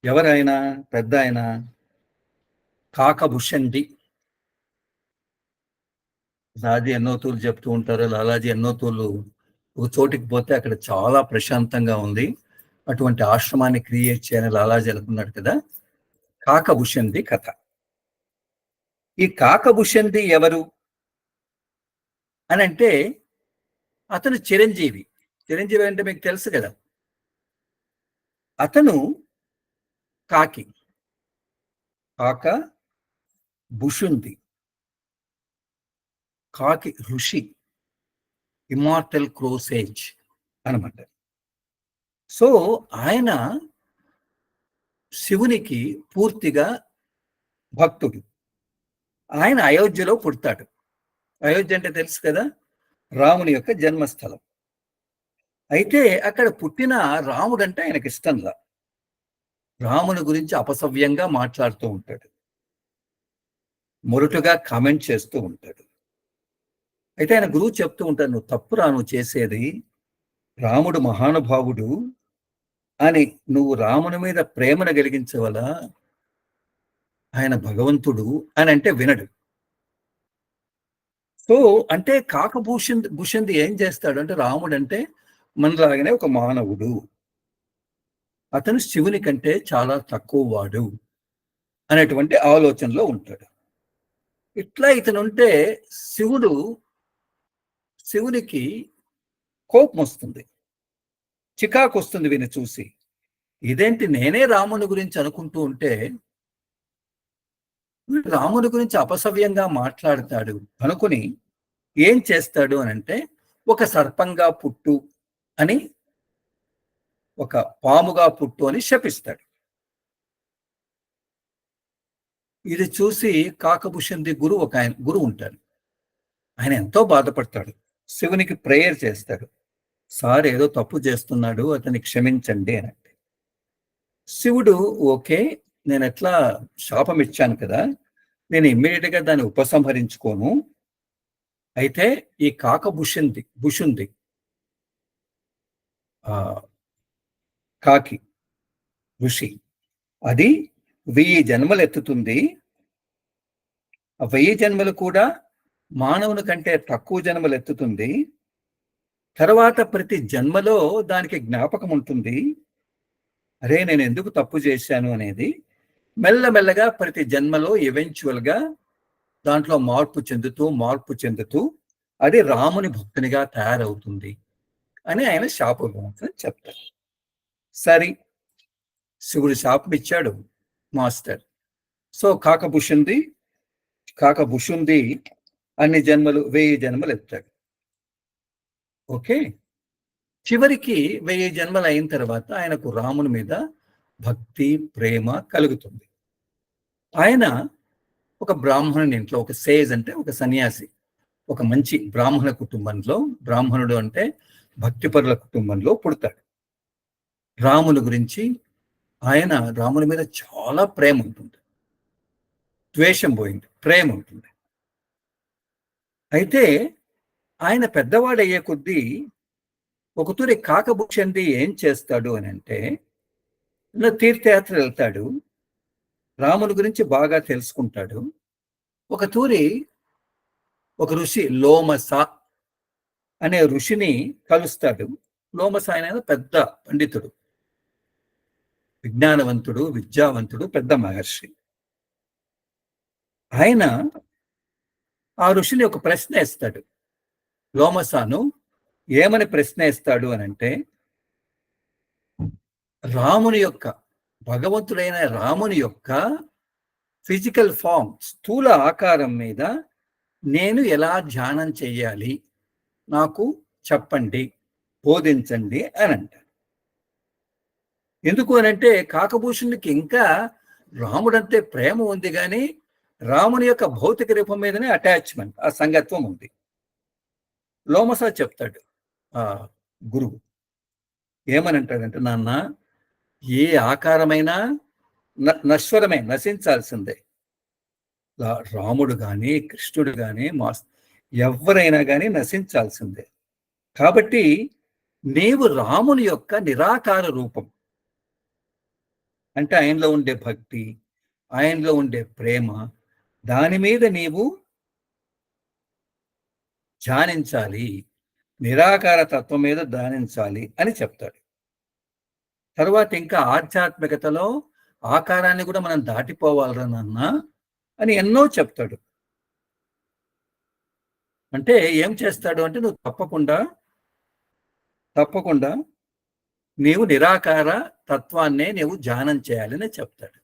Speaker 1: ఎవరైనా పెద్ద ఆయన కాకభుషండి, లాలాజీ ఎన్నో తూర్లు చెప్తూ ఉంటారు. లాలాజీ ఎన్నో తూర్లు ఒక చోటికి పోతే అక్కడ చాలా ప్రశాంతంగా ఉంది, అటువంటి ఆశ్రమాన్ని క్రియేట్ చేయని లాలాజీ అనుకున్నాడు కదా. కాకభుషంది కథ. ఈ కాకభుషంది ఎవరు అని అంటే, అతను చిరంజీవి అంటే మీకు తెలుసు కదా. అతను కాక భుషుంది, కాకి ఋషి, ఇమార్టల్ క్రోసేజ్ అనమాట. సో ఆయన శివునికి పూర్తిగా భక్తుడు. ఆయన అయోధ్యలో పుడతాడు. అయోధ్య అంటే తెలుసు కదా, రాముని యొక్క జన్మస్థలం. అయితే అక్కడ పుట్టిన రాముడు అంటే ఆయనకి ఇష్టంలా, రాముని గురించి అపసవ్యంగా మాట్లాడుతూ ఉంటాడు, మొరటుగా కామెంట్ చేస్తూ ఉంటాడు. అయితే ఆయన గురువు చెప్తూ ఉంటాడు, నువ్వు తప్పురా నువ్వు చేసేది, రాముడు మహానుభావుడు అని, నువ్వు రాముని మీద ప్రేమను కలిగించవల, ఆయన భగవంతుడు అని అంటే వినడు. సో అంటే భూషంది ఏం చేస్తాడు అంటే, రాముడు అంటే మనలాగానే ఒక మానవుడు, అతను శివుని కంటే చాలా తక్కువ వాడు అనేటువంటి ఆలోచనలో ఉంటాడు. ఇట్లా ఇతను ఉంటే శివునికి కోపం వస్తుంది, చికాకు వస్తుంది వీని చూసి. ఇదేంటి, నేనే రాముని గురించి అనుకుంటూ ఉంటే రాముని గురించి అపసవ్యంగా మాట్లాడతాడు అనుకుని ఏం చేస్తాడు అని అంటే, ఒక సర్పంగా పుట్టు అని, ఒక పాముగా పుట్టు అని శపిస్తాడు. ఇది చూసి కాకభుషంది గురువు ఉంటాడు. ఆయన ఎంతో బాధపడతాడు, శివునికి ప్రేయర్ చేస్తాడు, సార్ ఏదో తప్పు చేస్తున్నాడు, అతన్ని క్షమించండి అని. శివుడు ఓకే, నేను ఎట్లా శాపం ఇచ్చాను కదా, నేను ఇమ్మీడియట్గా దాన్ని ఉపసంహరించుకోను. అయితే ఈ భుషుంది కాకి ఋషి, అది 1000 జన్మలు ఎత్తుతుంది. ఆ 1000 జన్మలు కూడా మానవుని కంటే తక్కువ జన్మలు ఎత్తుతుంది. తర్వాత ప్రతి జన్మలో దానికి జ్ఞాపకం ఉంటుంది, అరే నేను ఎందుకు తప్పు చేశాను అనేది. మెల్లమెల్లగా ప్రతి జన్మలో ఎవెన్చువల్గా దాంట్లో మార్పు చెందుతూ అది రాముని భక్తునిగా తయారవుతుంది అని ఆయన శాపగ్రహం చెప్తారు. సరే, శివుడు శాపం ఇచ్చాడు మాస్టర్. సో కాకభుషుంది అన్ని జన్మలు 1000 జన్మలు ఎత్తాడు. ఓకే. చివరికి 1000 జన్మలు అయిన తర్వాత ఆయనకు రాముని మీద భక్తి, ప్రేమ కలుగుతుంది. ఆయన ఒక బ్రాహ్మణుని ఇంట్లో, ఒక సేజ్ అంటే ఒక సన్యాసి, ఒక మంచి బ్రాహ్మణ కుటుంబంలో, బ్రాహ్మణుడు అంటే భక్తిపరుల కుటుంబంలో పుడతాడు. రాముని గురించి రాముని మీద చాలా ప్రేమ ఉంటుంది. ద్వేషం పోయింది, ప్రేమ ఉంటుంది. అయితే ఆయన పెద్దవాడయ్యే కొద్దీ ఒకతూరి కాకభుషంది ఏం చేస్తాడు అని అంటే, తీర్థయాత్ర వెళ్తాడు, రాముని గురించి బాగా తెలుసుకుంటాడు. ఒక తూరి ఒక ఋషి లోమస అనే ఋషిని కలుస్తాడు. లోమస ఆయన పెద్ద పండితుడు, విజ్ఞానవంతుడు, విద్యావంతుడు, పెద్ద మహర్షి. ఆయన ఆ ఋషిని ఒక ప్రశ్న వేస్తాడు. లోమసాను ఏమని ప్రశ్న వేస్తాడు అనంటే, రాముని యొక్క, భగవంతుడైన రాముని యొక్క ఫిజికల్ ఫామ్, స్థూల ఆకారం మీద నేను ఎలా ధ్యానం చెయ్యాలి, నాకు చెప్పండి, బోధించండి అని అంటాడు. ఎందుకు అనంటే కాకభూషణునికి ఇంకా రాముడంటే ప్రేమ ఉంది, కానీ రాముని యొక్క భౌతిక రూపం మీదనే అటాచ్మెంట్, ఆ సంగత్వం ఉంది. లోమస చెప్తాడు ఆ గురువు, ఏమని అంటాడంటే, నాన్న, ఏ ఆకారమైనా నశ్వరమే, నశించాల్సిందే. రాముడు కానీ, కృష్ణుడు కానీ, ఎవరైనా కానీ నశించాల్సిందే. కాబట్టి నీవు రాముని యొక్క నిరాకార రూపం అంటే ఆయనలో ఉండే భక్తి, ఆయనలో ఉండే ప్రేమ, దాని మీద నీవు ధ్యానించాలి, నిరాకార తత్వం మీద ధ్యానించాలి అని చెప్తాడు. తర్వాత ఇంకా ఆధ్యాత్మికతలో ఆకారాన్ని కూడా మనం దాటిపోవాలరా నాన్న అని ఎన్నో చెప్తాడు. అంటే ఏం చేస్తాడు అంటే, నువ్వు తప్పకుండా నీవు నిరాకార తత్వాన్నే నీవు ధ్యానం చేయాలని చెప్తాడు.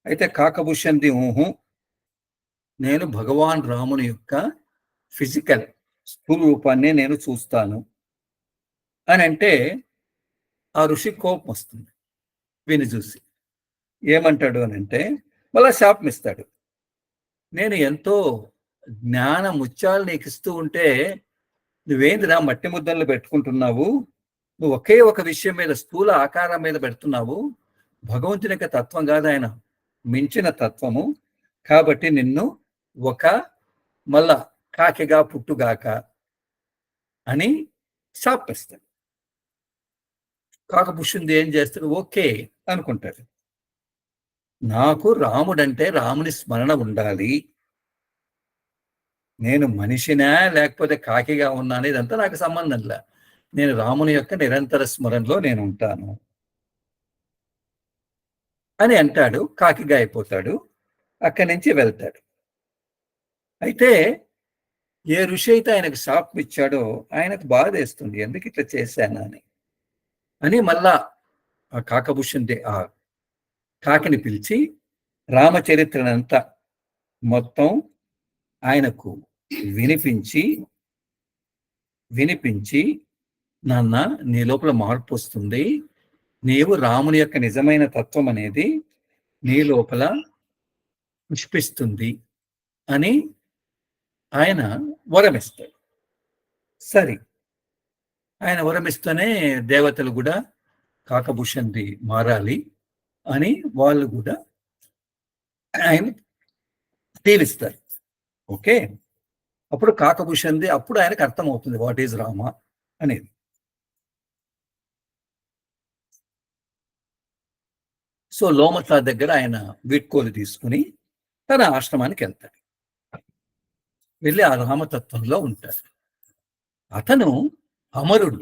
Speaker 1: అయితే కాకభుషంది నేను భగవాన్ రాముని యొక్క ఫిజికల్ స్థూల రూపాన్ని నేను చూస్తాను అని అంటే, ఆ ఋషి కోపం వస్తుంది విని చూసి. ఏమంటాడు అని అంటే, మళ్ళా శాపం ఇస్తాడు. నేను ఎంతో జ్ఞాన ముత్యాలు నీకు ఇస్తూ ఉంటే నువ్వేందిరా మట్టి ముద్దలు పెట్టుకుంటున్నావు, నువ్వు ఒకే ఒక విషయం మీద, స్థూల ఆకారం మీద పెడుతున్నావు. భగవంతుని యొక్క తత్వం కాదు, ఆయన మించిన తత్వము. కాబట్టి నిన్ను మళ్ళా కాకిగా పుట్టుగాక అని శాపిస్తాడు. కాకభుషుంది ఏం చేస్తాడు, ఓకే అనుకుంటాడు. నాకు రాముడంటే రాముని స్మరణ ఉండాలి, నేను మనిషినా లేకపోతే కాకిగా ఉన్నా ఇదంతా నాకు సంబంధంలా, నేను రాముని యొక్క నిరంతర స్మరణలో నేను ఉంటాను అని అంటాడు. కాకిగా అయిపోతాడు, అక్కడి నుంచి వెళ్తాడు. అయితే ఏ ఋషి అయితే ఆయనకు శాపం ఇచ్చాడో ఆయనకు బాధేస్తుంది, ఎందుకు ఇట్లా చేశానా అని మళ్ళా ఆ కాకభుషుంది ఆ కాకిని పిలిచి రామచరిత్రనంతా మొత్తం ఆయనకు వినిపించి నాన్న, నీ లోపల మార్పు వస్తుంది, నీవు రాముని యొక్క నిజమైన తత్వం అనేది నీ లోపల పుష్పిస్తుంది అని ఆయన వరమిస్తాడు. సరే, ఆయన వరమిస్తూనే దేవతలు కూడా కాకభుషంది మారాలి అని వాళ్ళు కూడా ఆయన దీవిస్తారు. ఓకే. అప్పుడు కాకభుషంది, అప్పుడు ఆయనకు అర్థమవుతుంది వాట్ ఈజ్ రామ అనేది. సో లోమస దగ్గర ఆయన వీడ్కోలు తీసుకుని తన ఆశ్రమానికి వెళ్తాడు. వెళ్ళి ఆ రామతత్వంలో ఉంటాడు. అతను అమరుడు.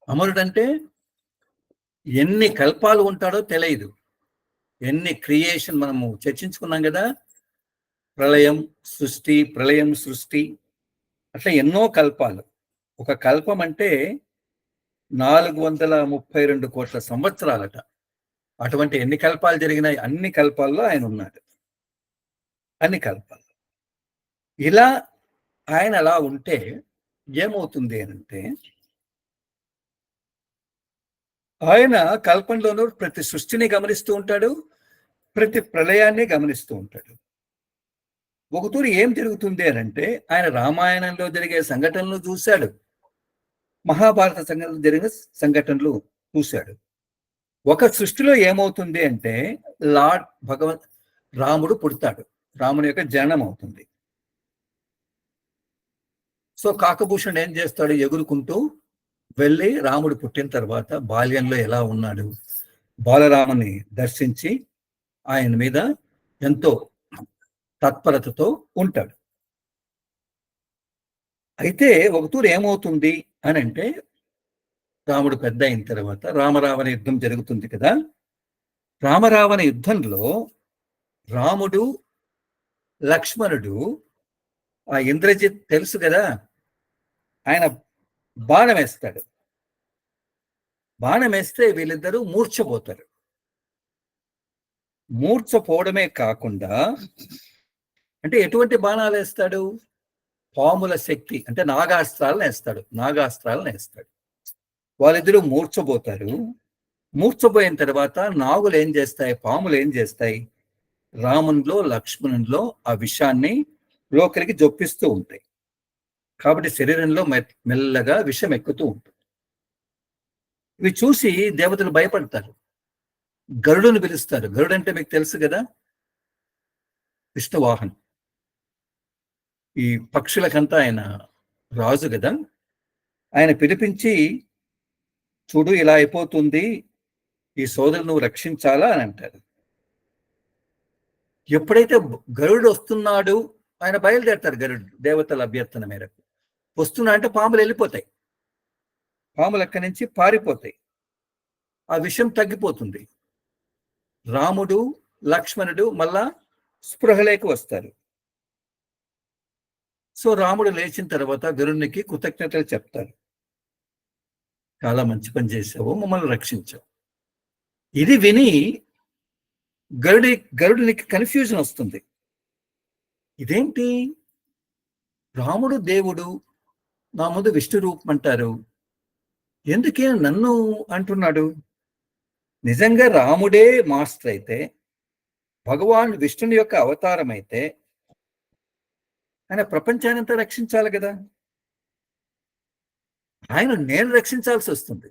Speaker 1: అమరుడంటే ఎన్ని కల్పాలు ఉంటాడో తెలియదు, ఎన్ని క్రియేషన్ మనము చర్చించుకున్నాం కదా, ప్రళయం సృష్టి, అట్లా ఎన్నో కల్పాలు. ఒక కల్పం అంటే 432 కోట్ల సంవత్సరాలట. అటువంటి ఎన్ని కల్పాలు జరిగినాయి? అన్ని కల్పాల్లో ఆయన ఉన్నాడు. అన్ని కల్పాలు. ఇలా ఆయన అలా ఉంటే ఏమవుతుంది అనంటే, ఆయన కల్పంలోనూ ప్రతి సృష్టిని గమనిస్తూ ఉంటాడు, ప్రతి ప్రళయాన్ని గమనిస్తూ ఉంటాడు. ఒకతూరి ఏం జరుగుతుంది అనంటే, ఆయన రామాయణంలో జరిగే సంఘటనలు చూశాడు, మహాభారత జరిగిన సంఘటనలు చూశాడు. ఒక సృష్టిలో ఏమవుతుంది అంటే, లార్డ్ రాముడు పుడతాడు, రాముని యొక్క జననం అవుతుంది. సో కాకభూషణుడు ఏం చేస్తాడు? ఎగురుకుంటూ వెళ్ళి రాముడు పుట్టిన తర్వాత బాల్యంలో ఎలా ఉన్నాడు, బాలరాముని దర్శించి ఆయన మీద ఎంతో తత్పరతతో ఉంటాడు. అయితే ఒకతూరు ఏమవుతుంది అని అంటే, రాముడు పెద్ద అయిన తర్వాత రామరావణ యుద్ధం జరుగుతుంది కదా. రామరావణ యుద్ధంలో రాముడు, లక్ష్మణుడు, ఆ ఇంద్రజిత్ తెలుసు కదా, ఆయన బాణం వేస్తాడు. బాణం వేస్తే వీళ్ళిద్దరూ మూర్ఛపోతారు. మూర్ఛపోవడమే కాకుండా, అంటే ఎటువంటి బాణాలు వేస్తాడు? పాముల శక్తి, అంటే నాగాస్త్రాలను వేస్తాడు. వాళ్ళిద్దరూ మూర్ఛపోతారు. మూర్ఛపోయిన తర్వాత నాగులు ఏం చేస్తాయి, పాములు ఏం చేస్తాయి? రామునిలో, లక్ష్మణునిలో ఆ విషాన్ని లోకలికి జొప్పిస్తూ ఉంటాయి. కాబట్టి శరీరంలో మెల్లగా విషం ఎక్కుతూ ఉంటుంది. ఇవి చూసి దేవతలు భయపడతారు, గరుడుని పిలుస్తారు. గరుడు అంటే మీకు తెలుసు కదా, విష్ణువాహనం. ఈ పక్షులకంతా ఆయన రాజు కదా. ఆయన పిలిపించి, చూడు ఇలా అయిపోతుంది, ఈ సోదరులు నువ్వు రక్షించాలా అని అంటారు. ఎప్పుడైతే గరుడు వస్తున్నాడు, ఆయన బయలుదేరతారు. గరుడు దేవతల అభ్యర్థన మేరకు వస్తున్నా అంటే పాములు వెళ్ళిపోతాయి, పాములు అక్కడి నుంచి పారిపోతాయి, ఆ విషయం తగ్గిపోతుంది. రాముడు, లక్ష్మణుడు మళ్ళా స్పృహలోకి వస్తారు. సో రాముడు లేచిన తర్వాత గరునికి కృతజ్ఞతలు చెప్తారు. చాలా మంచి పని చేసావు, మమ్మల్ని రక్షించావు. ఇది విని గరుడికి కన్ఫ్యూజన్ వస్తుంది. ఇదేంటి, రాముడు దేవుడు, నా ముందు విష్ణు రూపం అంటారు, ఎందుకే నన్ను అంటున్నాడు? నిజంగా రాముడే మాస్టర్ అయితే, భగవాన్ విష్ణుని యొక్క అవతారం అయితే, ఆయన ప్రపంచాన్ని అంతా రక్షించాలి కదా. నేను రక్షించాల్సి వస్తుంది.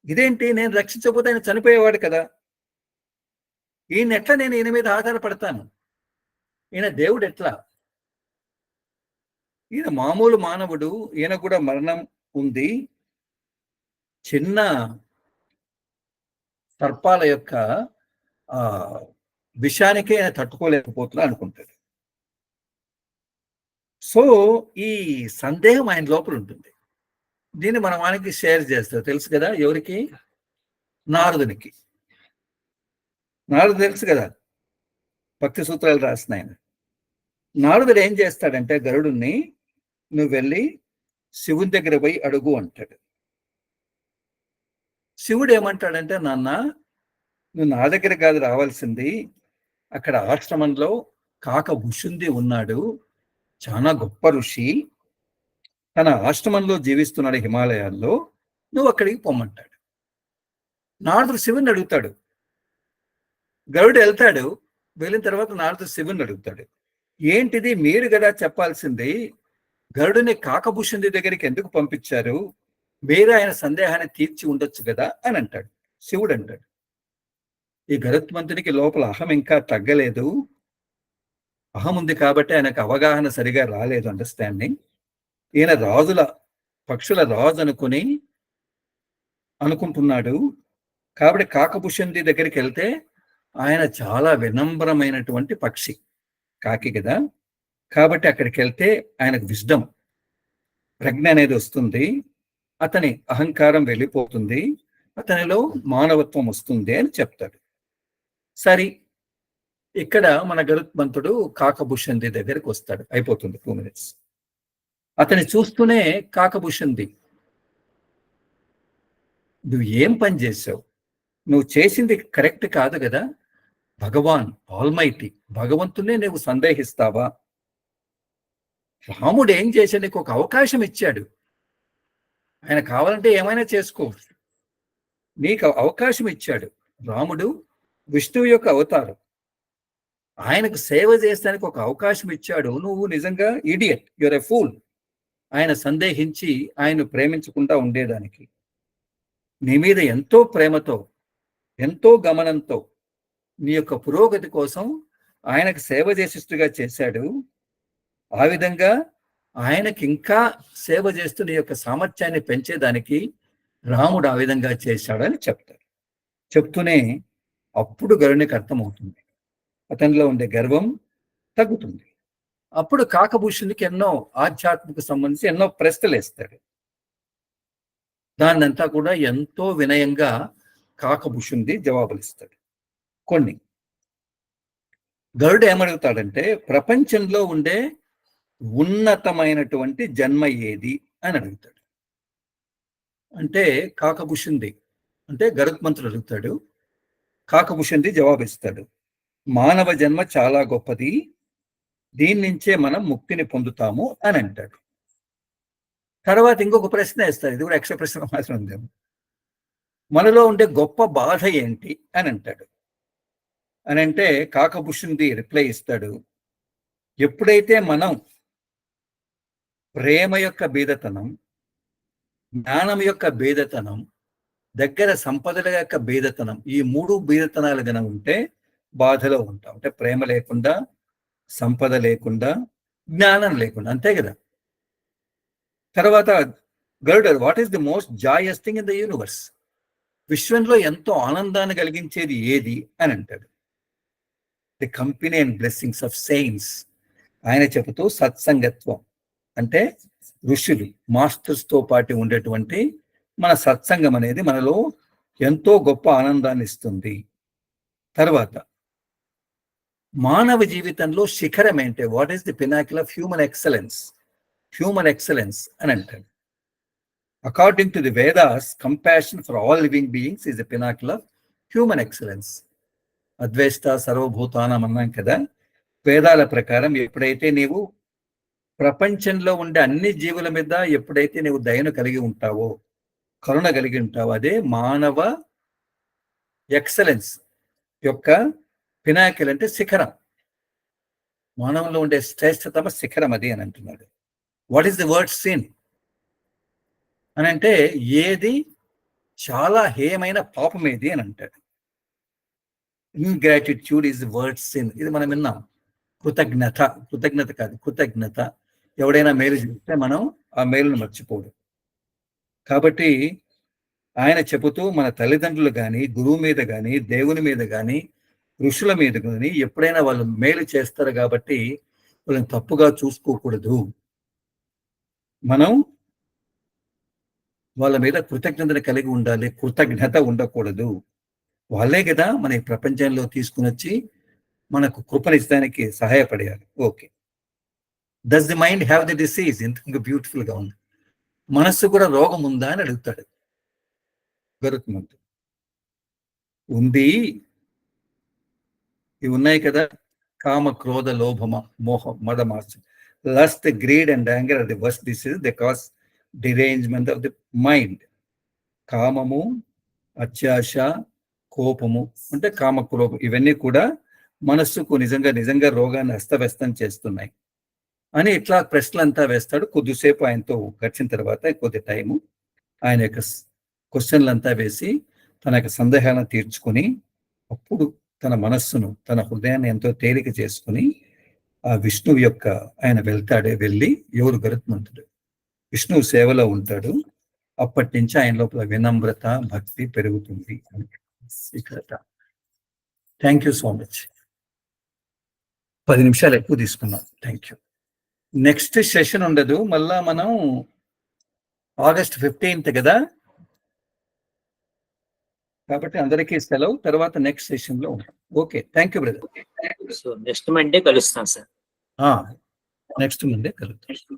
Speaker 1: ఇదేంటి, నేను రక్షించకపోతే ఆయన చనిపోయేవాడు కదా. ఈయన మీద ఆధారపడతాను? ఈయన దేవుడు ఎట్లా? ఈయన మామూలు మానవుడు, ఈయన కూడా మరణం ఉంది. చిన్న సర్పాల యొక్క విషానికే ఆయన తట్టుకోలేకపోతున్నా అనుకుంటాడు. సో ఈ సందేహం ఆయన లోపల ఉంటుంది. దీన్ని మనం ఆయనకి షేర్ చేస్తారు, తెలుసు కదా. ఎవరికి? నారదునికి. నారదు తెలుసు కదా, భక్తి సూత్రాలు రాసిన ఆయన. నారదుడు ఏం చేస్తాడంటే, గరుడుని నువ్వు వెళ్ళి శివుని దగ్గర పోయి అడుగు అంటాడు. శివుడు ఏమంటాడంటే, నాన్న నువ్వు నా దగ్గర కాదు రావాల్సింది, అక్కడ ఆశ్రమంలో కాకభుషుండి ఉన్నాడు, చాలా గొప్ప ఋషి, తన ఆశ్రమంలో జీవిస్తున్నాడు హిమాలయాల్లో, నువ్వు అక్కడికి పొమ్మంటాడు. నారదుడు శివుని అడుగుతాడు. గరుడు వెళ్తాడు. వెళ్ళిన తర్వాత నారదుడు శివుని అడుగుతాడు, ఏంటిది, మీరు కదా చెప్పాల్సింది, గరుడుని కాకభుషుండి దగ్గరికి ఎందుకు పంపించారు? వేరే ఆయన సందేహాన్ని తీర్చి ఉండొచ్చు కదా అని అంటాడు. శివుడు అంటాడు, ఈ గరుత్మంతునికి లోపల అహం ఇంకా తగ్గలేదు, అహం ఉంది కాబట్టి ఆయనకు అవగాహన సరిగా రాలేదు, అండర్స్టాండింగ్. ఈయన పక్షుల రాజు అనుకుంటున్నాడు. కాబట్టి కాకభుషుండి దగ్గరికి వెళ్తే ఆయన చాలా వినమ్రమైనటువంటి పక్షి, కాకి కదా. కాబట్టి అక్కడికి వెళ్తే ఆయనకు విజ్డమ్, ప్రజ్ఞ అనేది వస్తుంది, అతని అహంకారం వెళ్ళిపోతుంది, అతనిలో మానవత్వం వస్తుంది అని చెప్తాడు. సరే, ఇక్కడ మన గరుత్మంతుడు కాకభుషుండి దగ్గరికి వస్తాడు. అయిపోతుంది 2 minutes. అతని చూస్తూనే కాకభుషుండి నువ్వు ఏం పని చేసావు, నువ్వు చేసింది కరెక్ట్ కాదు కదా, భగవాన్ ఆల్మైటీ భగవంతునే నువ్వు సందేహిస్తావా? రాముడు ఏం చేశాడు, నీకు ఒక అవకాశం ఇచ్చాడు, ఆయన కావాలంటే ఏమైనా చేసుకోవచ్చు, నీకు అవకాశం ఇచ్చాడు. రాముడు విష్ణువు యొక్క అవతారం, ఆయనకు సేవ చేస్తానికి ఒక అవకాశం ఇచ్చాడు. నువ్వు నిజంగా ఇడియట్, యువర్ ఎ ఫూల్. ఆయన సందేహించి ఆయన ప్రేమించకుండా ఉండేదానికి. నీ మీద ఎంతో ప్రేమతో, ఎంతో గమనంతో, నీ యొక్క పురోగతి కోసం ఆయనకు సేవ చేసిస్తుగా చేశాడు. ఆ విధంగా ఆయనకి ఇంకా సేవ చేస్తూ నీ యొక్క సామర్థ్యాన్ని పెంచేదానికి రాముడు ఆ విధంగా చేశాడని చెప్తారు. చెప్తూనే అప్పుడు గరునికి అర్థమవుతుంది, అతనిలో ఉండే గర్వం తగ్గుతుంది. అప్పుడు కాకభూషణునికి ఎన్నో ఆధ్యాత్మిక సంబంధించి ఎన్నో ప్రశ్నలు వేస్తాడు. దాన్నంతా కూడా ఎంతో వినయంగా కాకభూషణుడి జవాబులు ఇస్తాడు. కొన్ని గరుడు ఏమడుగుతాడంటే, ప్రపంచంలో ఉండే ఉన్నతమైనటువంటి జన్మ ఏది అని అడుగుతాడు. అంటే కాకభూషణుడి అంటే గరుత్మంతుడు అడుగుతాడు, కాకభూషణుడి జవాబిస్తాడు, మానవ జన్మ చాలా గొప్పది, దీని నుంచే మనం ముక్తిని పొందుతాము అని అంటాడు. తర్వాత ఇంకొక ప్రశ్న వేస్తాడు, ఇది కూడా ఎక్స్ట్రా ప్రశ్న మాత్రం ఉంది, మనలో ఉండే గొప్ప బాధ ఏంటి అని అంటాడు. అని అంటే కాకభూషణుడి రిప్లై ఇస్తాడు, ఎప్పుడైతే మనం ప్రేమ యొక్క బీదతనం, జ్ఞానం యొక్క బీదతనం, దగ్గర సంపదల యొక్క బీదతనం, ఈ మూడు బీదతనాలు గన ఉంటే బాధలో ఉంటాం. అంటే ప్రేమ లేకుండా, సంపద లేకుండా, జ్ఞానం లేకుండా, అంతే కదా. తర్వాత గరుడు, what is the most Joyce thing in the universe, విశ్వంలో ఎంతో ఆనందాన్ని కలిగించేది ఏది అని అంటాడు. The company and blessings of saints. ఆయన చెబుతూ సత్సంగత్వం అంటే ఋషులు, మాస్టర్స్తో పాటు ఉండేటువంటి మన సత్సంగం అనేది మనలో ఎంతో గొప్ప ఆనందాన్ని ఇస్తుంది. తర్వాత మానవ జీవితంలో శిఖరం ఏంటి, what is the pinnacle of human excellence, human excellence అని అంటాడు. According to the Vedas, compassion for all living beings is the pinnacle of human excellence. అద్వేష్ట సర్వభూతానం అన్నాం కదా. వేదాల ప్రకారం ఎప్పుడైతే నీవు ప్రపంచంలో ఉండే అన్ని జీవుల మీద ఎప్పుడైతే నీవు దయను కలిగి ఉంటావో, కరుణ కలిగి ఉంటావో, అదే మానవ ఎక్సలెన్స్ యొక్క పినాకిల్, అంటే శిఖరం, మానవంలో ఉండే శ్రేష్టతమ శిఖరం అది అని అంటున్నాడు. What is the word sin అని అంటే, ఏది చాలా హేయమైన పాపం ఏది అని అంటాడు. ఇన్గ్రాటిట్యూడ్ ఈజ్ ది వర్డ్ సిన్. ఇది మనం విన్నాం. కృతజ్ఞత, కృతజ్ఞత కాదు కృతజ్ఞత. ఎవడైనా మేలు చేస్తే మనం ఆ మేలును మర్చిపోడు. కాబట్టి ఆయన చెబుతూ మన తల్లిదండ్రులు కానీ, గురువు మీద కానీ, దేవుని మీద కానీ, ఋషుల మీద కానీ ఎప్పుడైనా వాళ్ళు మేలు చేస్తారు కాబట్టి వాళ్ళని తప్పుగా చూసుకోకూడదు. మనం వాళ్ళ మీద కృతజ్ఞతను కలిగి ఉండాలి, కృతజ్ఞత ఉండకూడదు. వాళ్ళే కదా మన ఈ ప్రపంచంలో తీసుకుని వచ్చి మనకు కృపనిస్తానికి సహాయపడేయాలి. Okay. Does the mind have the disease? ఎంత బ్యూటిఫుల్ గా ఉంది. మనస్సు కూడా రోగం ఉందా అని అడుగుతాడు గరుత్మంతుడు. ఉంది, ఇవి ఉన్నాయి కదా, కామ క్రోధ లోభమ మోహ మదమాస, lust greed and anger are the worst disease. They cause derangement of the mind. కామము, అత్యాశ, కోపము అంటే కామక్రోధం, ఇవన్నీ కూడా మనస్సుకు నిజంగా రోగాన్ని అస్తవ్యస్తం చేస్తున్నాయి అని ఇట్లా ప్రశ్నలంతా వేస్తాడు. కొద్దిసేపు ఆయనతో గడిచిన తర్వాత కొద్ది టైము ఆయన యొక్క క్వశ్చన్లంతా వేసి తన యొక్క సందేహాలను తీర్చుకొని, అప్పుడు తన మనస్సును, తన హృదయాన్ని ఎంతో తేలిక చేసుకుని ఆ విష్ణువు యొక్క ఆయన వెళ్ళి, ఎవరు గరుత్మంతుడు విష్ణువు సేవలో ఉంటాడు. అప్పటి నుంచి ఆయన లోపల వినమ్రత, భక్తి పెరుగుతుంది. Thank you so much. 10 నిమిషాలు ఎక్కువ తీసుకున్నాం. Thank you. నెక్స్ట్ సెషన్ ఉండదు, మళ్ళా మనం August 15th కదా, కాబట్టి అందరికీ సెలవు. తర్వాత నెక్స్ట్ సెషన్ లో ఉంటాం. Okay, thank you brother.
Speaker 2: So next Monday కలుస్తాం సార్.
Speaker 1: నెక్స్ట్ మండే కలుద్దాం.